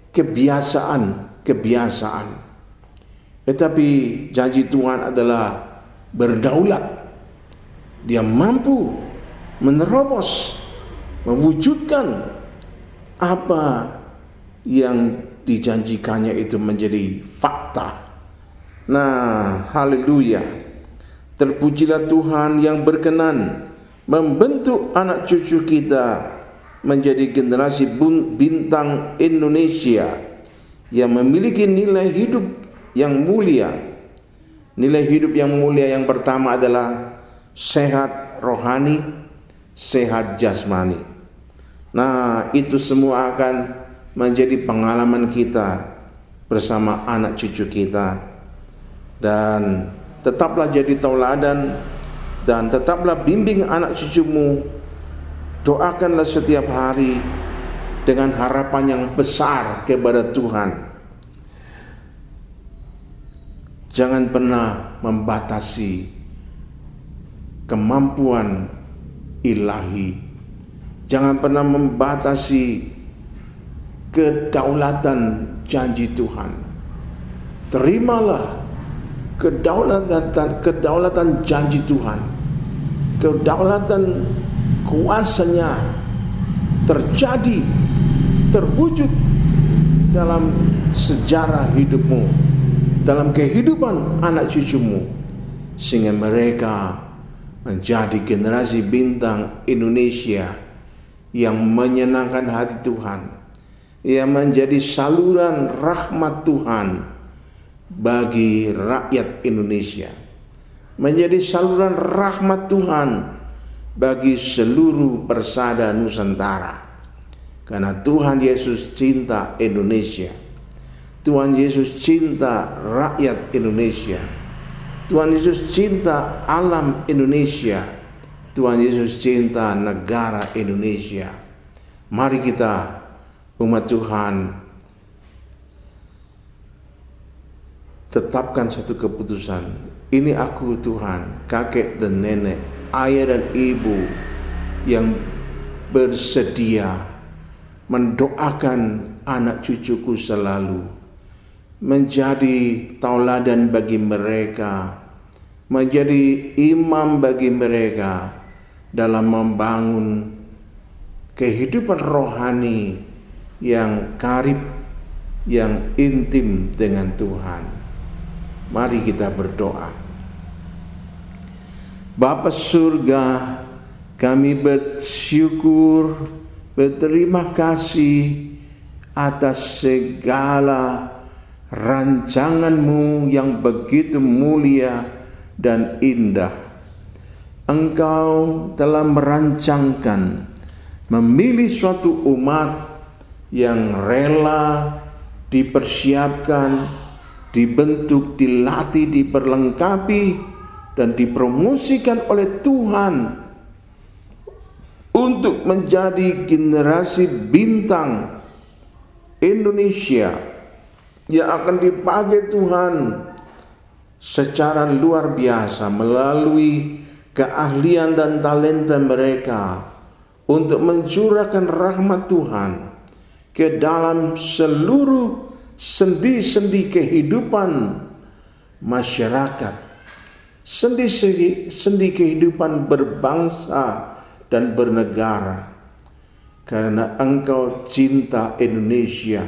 kebiasaan. Tetapi janji Tuhan adalah berdaulat. Dia mampu menerobos, mewujudkan apa yang dijanjikannya itu menjadi fakta. Nah, haleluya. Terpujilah Tuhan yang berkenan membentuk anak cucu kita menjadi generasi bintang Indonesia yang memiliki nilai hidup yang mulia. Nilai hidup yang mulia yang pertama adalah sehat rohani, sehat jasmani. Nah, itu semua akan menjadi pengalaman kita bersama anak cucu kita. Dan tetaplah jadi tauladan, dan tetaplah bimbing anak cucumu. Doakanlah setiap hari dengan harapan yang besar kepada Tuhan. Jangan pernah membatasi kemampuan ilahi. Jangan pernah membatasi kedaulatan janji Tuhan. Terimalah kedaulatan janji Tuhan. Kedaulatan kuasanya terjadi, terwujud dalam sejarah hidupmu, dalam kehidupan anak cucumu, sehingga mereka menjadi generasi bintang Indonesia yang menyenangkan hati Tuhan, yang menjadi saluran rahmat Tuhan bagi rakyat Indonesia, menjadi saluran rahmat Tuhan bagi seluruh persada Nusantara. Karena Tuhan Yesus cinta Indonesia, Tuhan Yesus cinta rakyat Indonesia, Tuhan Yesus cinta alam Indonesia, Tuhan Yesus cinta negara Indonesia. Mari kita, umat Tuhan, tetapkan satu keputusan. Ini aku Tuhan, kakek dan nenek, ayah dan ibu yang bersedia mendoakan anak cucuku selalu, menjadi tauladan bagi mereka, menjadi imam bagi mereka dalam membangun kehidupan rohani yang karib, yang intim dengan Tuhan. Mari kita berdoa. Bapa surga, kami bersyukur, berterima kasih atas segala rancangan-Mu yang begitu mulia dan indah. Engkau telah merancangkan, memilih suatu umat yang rela dipersiapkan, dibentuk, dilatih, diperlengkapi, dan dipromosikan oleh Tuhan untuk menjadi generasi bintang Indonesia yang akan dipakai Tuhan secara luar biasa melalui keahlian dan talenta mereka untuk mencurahkan rahmat Tuhan ke dalam seluruh sendi-sendi kehidupan masyarakat, sendi-sendi kehidupan berbangsa dan bernegara, karena Engkau cinta Indonesia.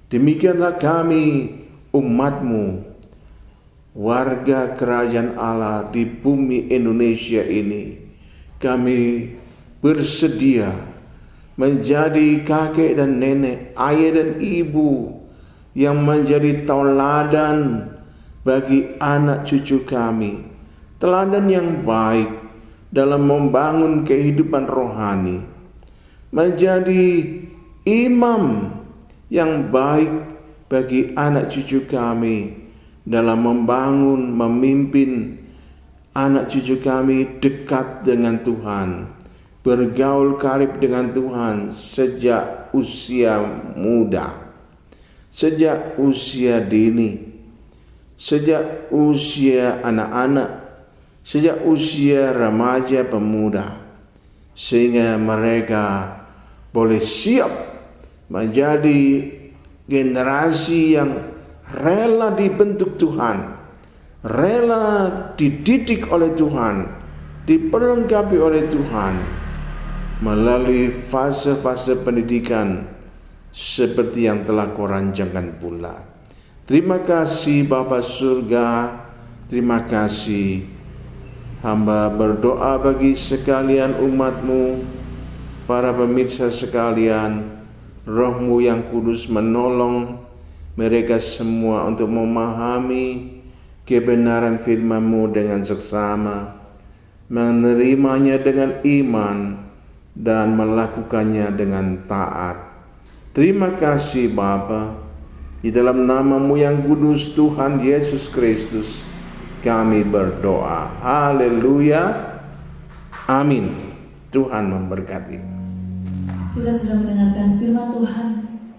Demikianlah kami, umat-Mu, warga kerajaan Allah di bumi Indonesia ini, kami bersedia menjadi kakek dan nenek, ayah dan ibu yang menjadi tauladan bagi anak cucu kami, teladan yang baik dalam membangun kehidupan rohani, menjadi imam yang baik bagi anak cucu kami dalam membangun, memimpin anak cucu kami dekat dengan Tuhan, bergaul karib dengan Tuhan sejak usia muda, sejak usia dini, sejak usia anak-anak, sejak usia remaja pemuda, sehingga mereka boleh siap menjadi generasi yang rela dibentuk Tuhan, rela dididik oleh Tuhan, diperlengkapi oleh Tuhan melalui fase-fase pendidikan seperti yang telah Kau rancangkan pula. Terima kasih Bapa Surga, terima kasih. Hamba berdoa bagi sekalian umat-Mu, para pemirsa sekalian, Roh-Mu yang kudus menolong mereka semua untuk memahami kebenaran firman-Mu dengan seksama, menerimanya dengan iman, dan melakukannya dengan taat. Terima kasih Bapa. Di dalam nama-Mu yang kudus Tuhan Yesus Kristus kami berdoa. Haleluya. Amin. Tuhan memberkati. Kita sudah mendengarkan firman Tuhan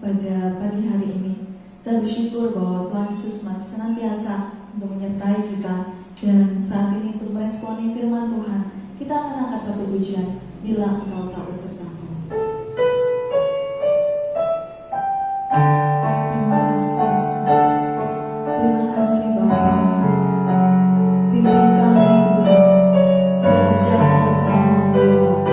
pada pagi hari ini. Kita bersyukur bahwa Tuhan Yesus masih senantiasa untuk menyertai kita. Dan saat ini untuk meresponi firman Tuhan, kita akan angkat satu pujian, Bila Engkau Tak Besertaku. Terima kasih Yesus, terima kasih Bapa. Pimpin kami Tuhan, untuk berjalan bersama-Mu ya Bapa.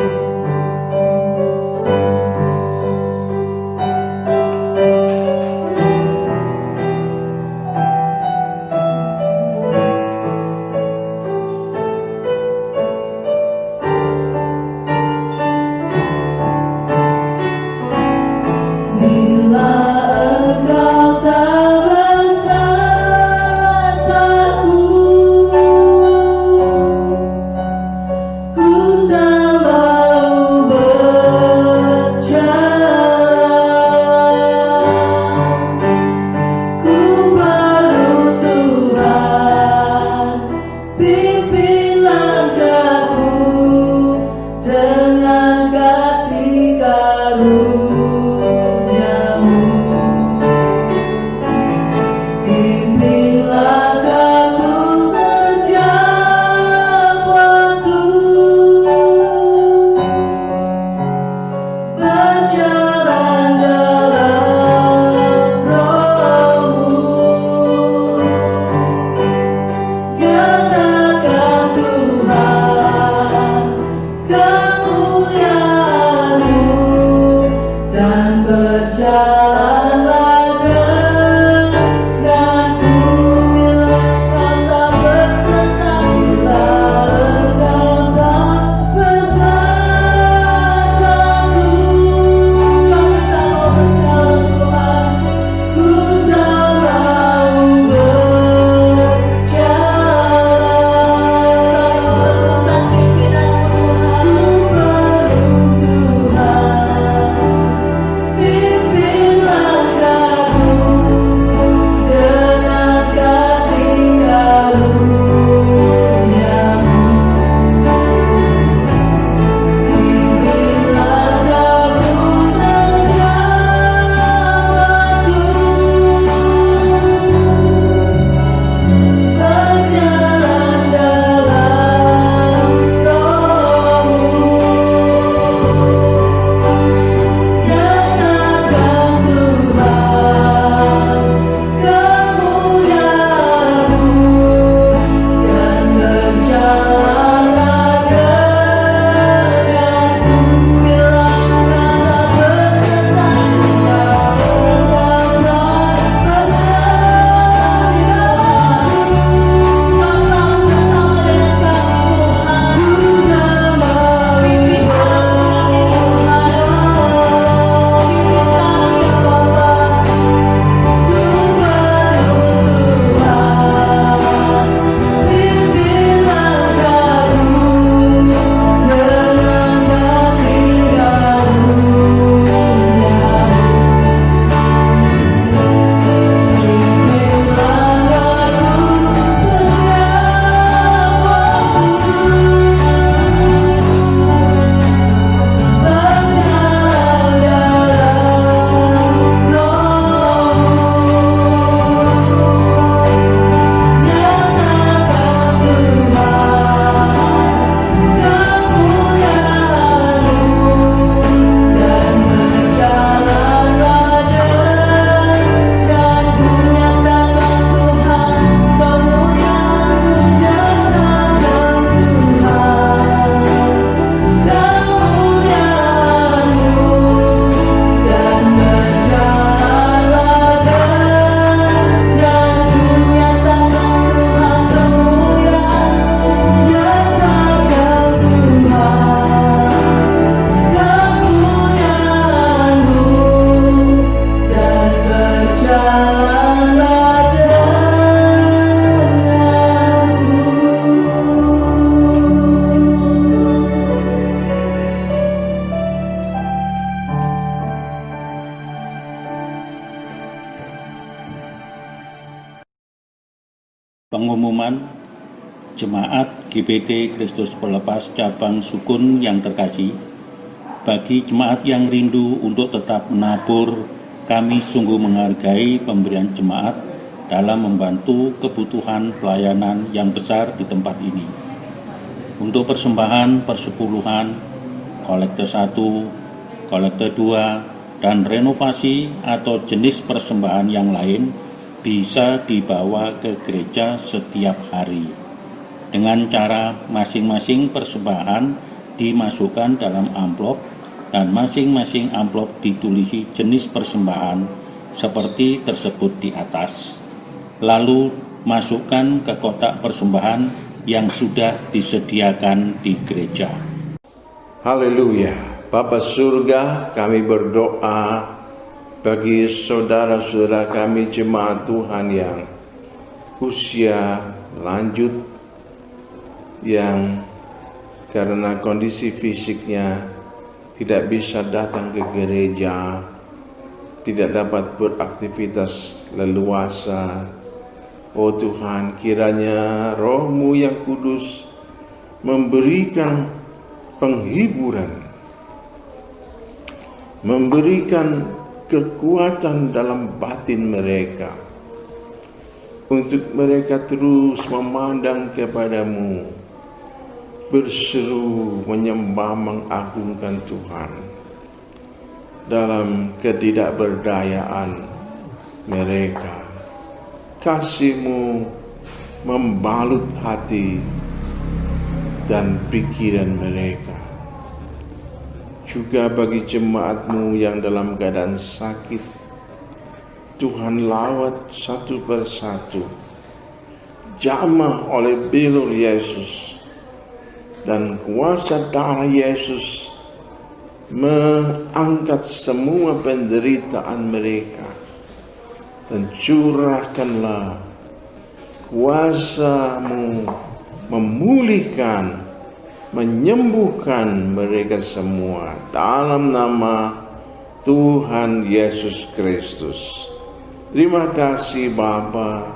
Tuhan, Jemaat GBT Kristus Pelepas Cabang Sukun yang terkasih, bagi jemaat yang rindu untuk tetap menabur, kami sungguh menghargai pemberian jemaat dalam membantu kebutuhan pelayanan yang besar di tempat ini. Untuk persembahan persepuluhan, kolekte 1, kolekte 2, dan renovasi atau jenis persembahan yang lain bisa dibawa ke gereja setiap hari. Dengan cara masing-masing persembahan dimasukkan dalam amplop dan masing-masing amplop ditulisi jenis persembahan seperti tersebut di atas. Lalu masukkan ke kotak persembahan yang sudah disediakan di gereja. Haleluya. Bapa surga, kami berdoa bagi saudara-saudara kami jemaat Tuhan yang usia lanjut, yang karena kondisi fisiknya tidak bisa datang ke gereja, tidak dapat beraktivitas leluasa. Oh Tuhan, kiranya Roh-Mu yang kudus memberikan penghiburan, memberikan kekuatan dalam batin mereka, untuk mereka terus memandang kepadamu, berseru menyembah mengagungkan Tuhan. Dalam ketidakberdayaan mereka, kasih-Mu membalut hati dan pikiran mereka. Juga bagi jemaat-Mu yang dalam keadaan sakit, Tuhan lawat satu persatu, jamah oleh bilur Yesus, dan kuasa darah Yesus mengangkat semua penderitaan mereka, dan curahkanlah kuasa-Mu memulihkan, menyembuhkan mereka semua dalam nama Tuhan Yesus Kristus. Terima kasih Bapa,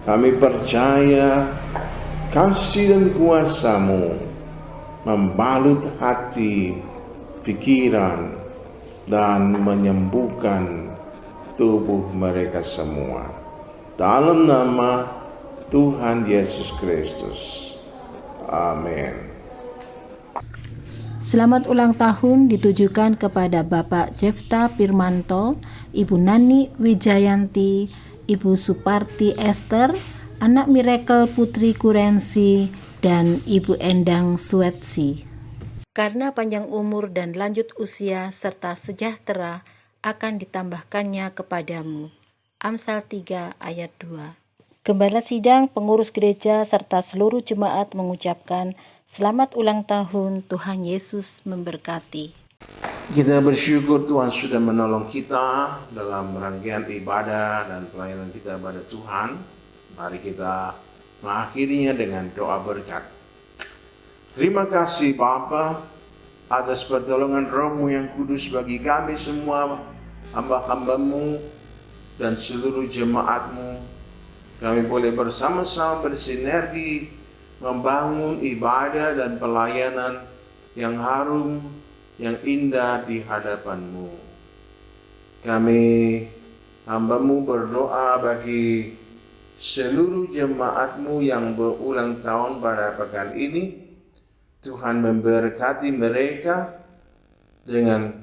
kami percaya kasih dan kuasa-Mu membalut hati, pikiran, dan menyembuhkan tubuh mereka semua. Dalam nama Tuhan Yesus Kristus. Amin. Selamat ulang tahun ditujukan kepada Bapak Jefta Pirmanto, Ibu Nani Wijayanti, Ibu Suparti Esther, Anak Miracle Putri Kurensi, dan Ibu Endang Suetsi. Karena panjang umur dan lanjut usia serta sejahtera akan ditambahkannya kepadamu. Amsal 3 ayat 2. Gembala sidang, pengurus gereja, serta seluruh jemaat mengucapkan selamat ulang tahun. Tuhan Yesus memberkati. Kita bersyukur Tuhan sudah menolong kita dalam rangkaian ibadah dan pelayanan kita pada Tuhan. Mari kita mengakhirinya dengan doa berkat. Terima kasih Bapa atas pertolongan Roh-Mu yang kudus bagi kami semua hamba-hamba-Mu dan seluruh jemaat-Mu. Kami boleh bersama-sama bersinergi membangun ibadah dan pelayanan yang harum, yang indah di hadapan-Mu. Kami hamba-Mu berdoa bagi seluruh jemaat-Mu yang berulang tahun pada pekan ini. Tuhan memberkati mereka dengan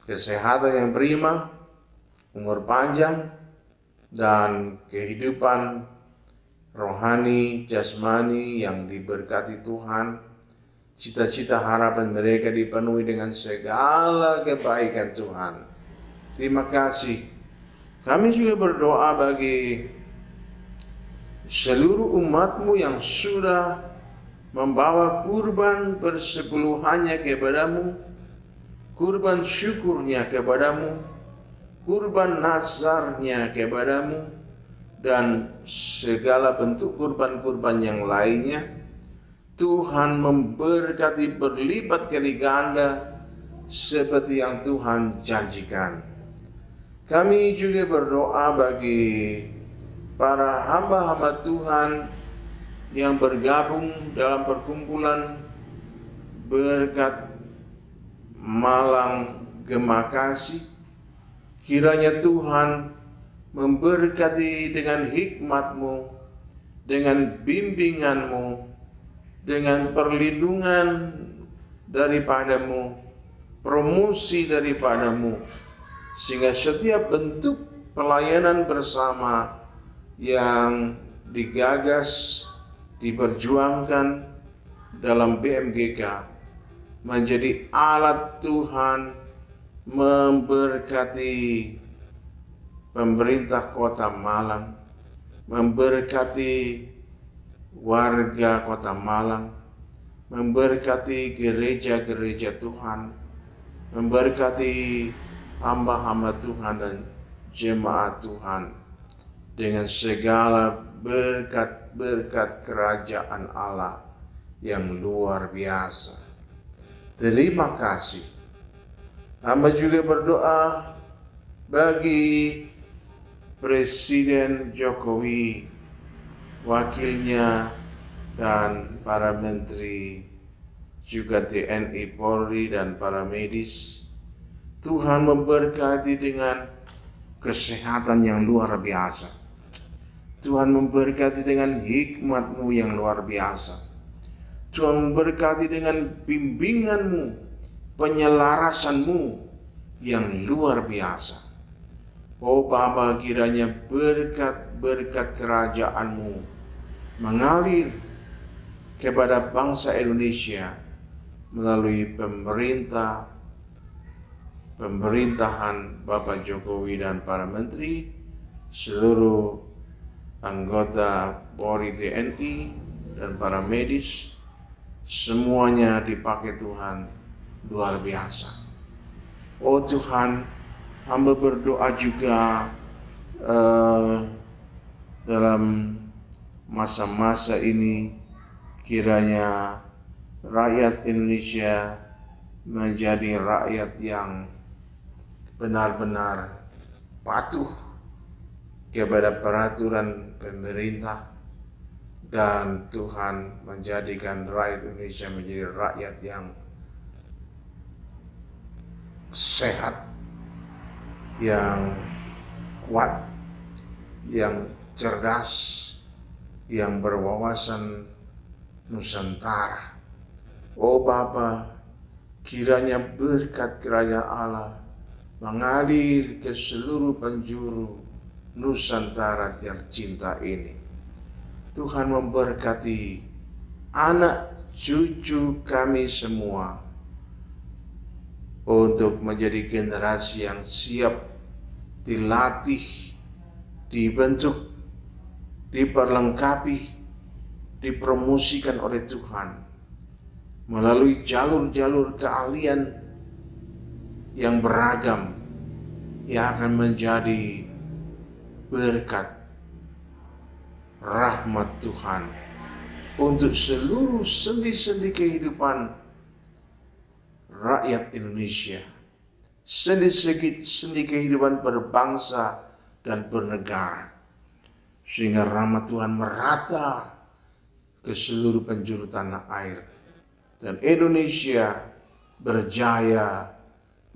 kesehatan yang prima, umur panjang, dan kehidupan rohani, jasmani yang diberkati Tuhan. Cita-cita harapan mereka dipenuhi dengan segala kebaikan Tuhan. Terima kasih. Kami juga berdoa bagi seluruh umat-Mu yang sudah membawa kurban persepuluhannya kepadamu, kurban syukurnya kepadamu, kurban nazarnya kepadamu, dan segala bentuk kurban-kurban yang lainnya. Tuhan memberkati berlipat kali ganda seperti yang Tuhan janjikan. Kami juga berdoa bagi para hamba-hamba Tuhan yang bergabung dalam perkumpulan berkat Malang Gemakasih. Kiranya Tuhan memberkati dengan hikmat-Mu, dengan bimbingan-Mu, dengan perlindungan daripada-Mu, promosi daripada-Mu, sehingga setiap bentuk pelayanan bersama yang digagas, diperjuangkan dalam BMGK menjadi alat Tuhan memberkati pemerintah Kota Malang, memberkati warga Kota Malang, memberkati gereja-gereja Tuhan, memberkati hamba-hamba Tuhan dan jemaat Tuhan dengan segala berkat-berkat kerajaan Allah yang luar biasa. Terima kasih. Hamba juga berdoa bagi Presiden Jokowi, wakilnya, dan para menteri, juga TNI, Polri, dan para medis. Tuhan memberkati dengan kesehatan yang luar biasa. Tuhan memberkati dengan hikmat-Mu yang luar biasa. Tuhan memberkati dengan bimbingan-Mu, penyelarasan-Mu yang luar biasa. Oh Bapa, kiranya berkat-berkat kerajaan-Mu mengalir kepada bangsa Indonesia melalui pemerintahan Bapak Jokowi dan para menteri, seluruh anggota Polri, TNI, dan para medis, semuanya dipakai Tuhan luar biasa. Oh Tuhan, hamba berdoa juga dalam masa-masa ini, kiranya rakyat Indonesia menjadi rakyat yang benar-benar patuh kepada peraturan pemerintah, dan Tuhan menjadikan rakyat Indonesia menjadi rakyat yang sehat, yang kuat, yang cerdas, yang berwawasan Nusantara. Oh Bapa, kiranya berkat kerajaan Allah mengalir ke seluruh penjuru Nusantara tercinta ini. Tuhan memberkati anak cucu kami semua untuk menjadi generasi yang siap dilatih, dibentuk, diperlengkapi, dipromosikan oleh Tuhan melalui jalur-jalur keahlian yang beragam yang akan menjadi berkat rahmat Tuhan untuk seluruh sendi-sendi kehidupan rakyat Indonesia, sendi-sendi kehidupan berbangsa dan bernegara, sehingga rahmat Tuhan merata ke seluruh penjuru tanah air, dan Indonesia berjaya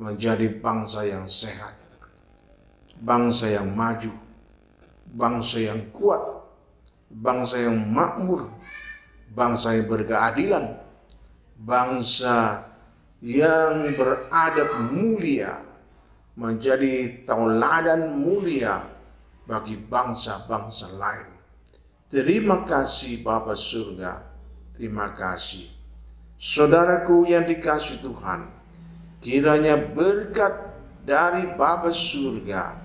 menjadi bangsa yang sehat, bangsa yang maju, bangsa yang kuat, bangsa yang makmur, bangsa yang berkeadilan, bangsa yang beradab mulia, menjadi tauladan mulia bagi bangsa-bangsa lain. Terima kasih Bapa Surga, terima kasih. Saudaraku yang dikasihi Tuhan, kiranya berkat dari Bapa Surga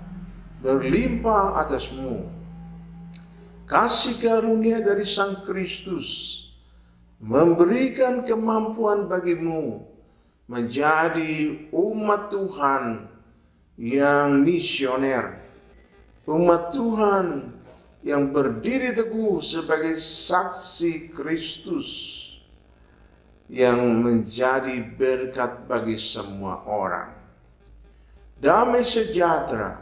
berlimpah atasmu. Kasih karunia dari Sang Kristus memberikan kemampuan bagimu menjadi umat Tuhan yang misioner, umat Tuhan yang berdiri teguh sebagai saksi Kristus yang menjadi berkat bagi semua orang. Damai sejahtera,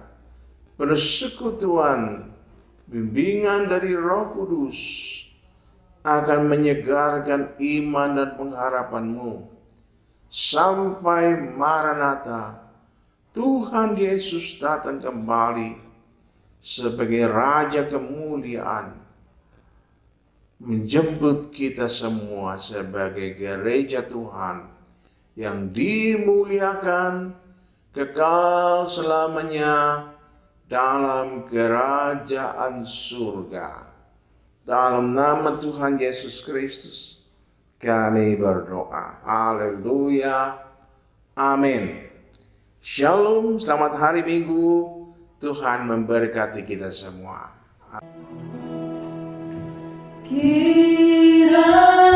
persekutuan, bimbingan dari Roh Kudus akan menyegarkan iman dan pengharapanmu sampai Maranatha, Tuhan Yesus datang kembali sebagai Raja kemuliaan, menjemput kita semua sebagai gereja Tuhan yang dimuliakan kekal selamanya dalam kerajaan surga. Dalam nama Tuhan Yesus Kristus kami berdoa. Haleluya. Amin. Shalom, selamat hari Minggu. Tuhan memberkati kita semua. Kiranya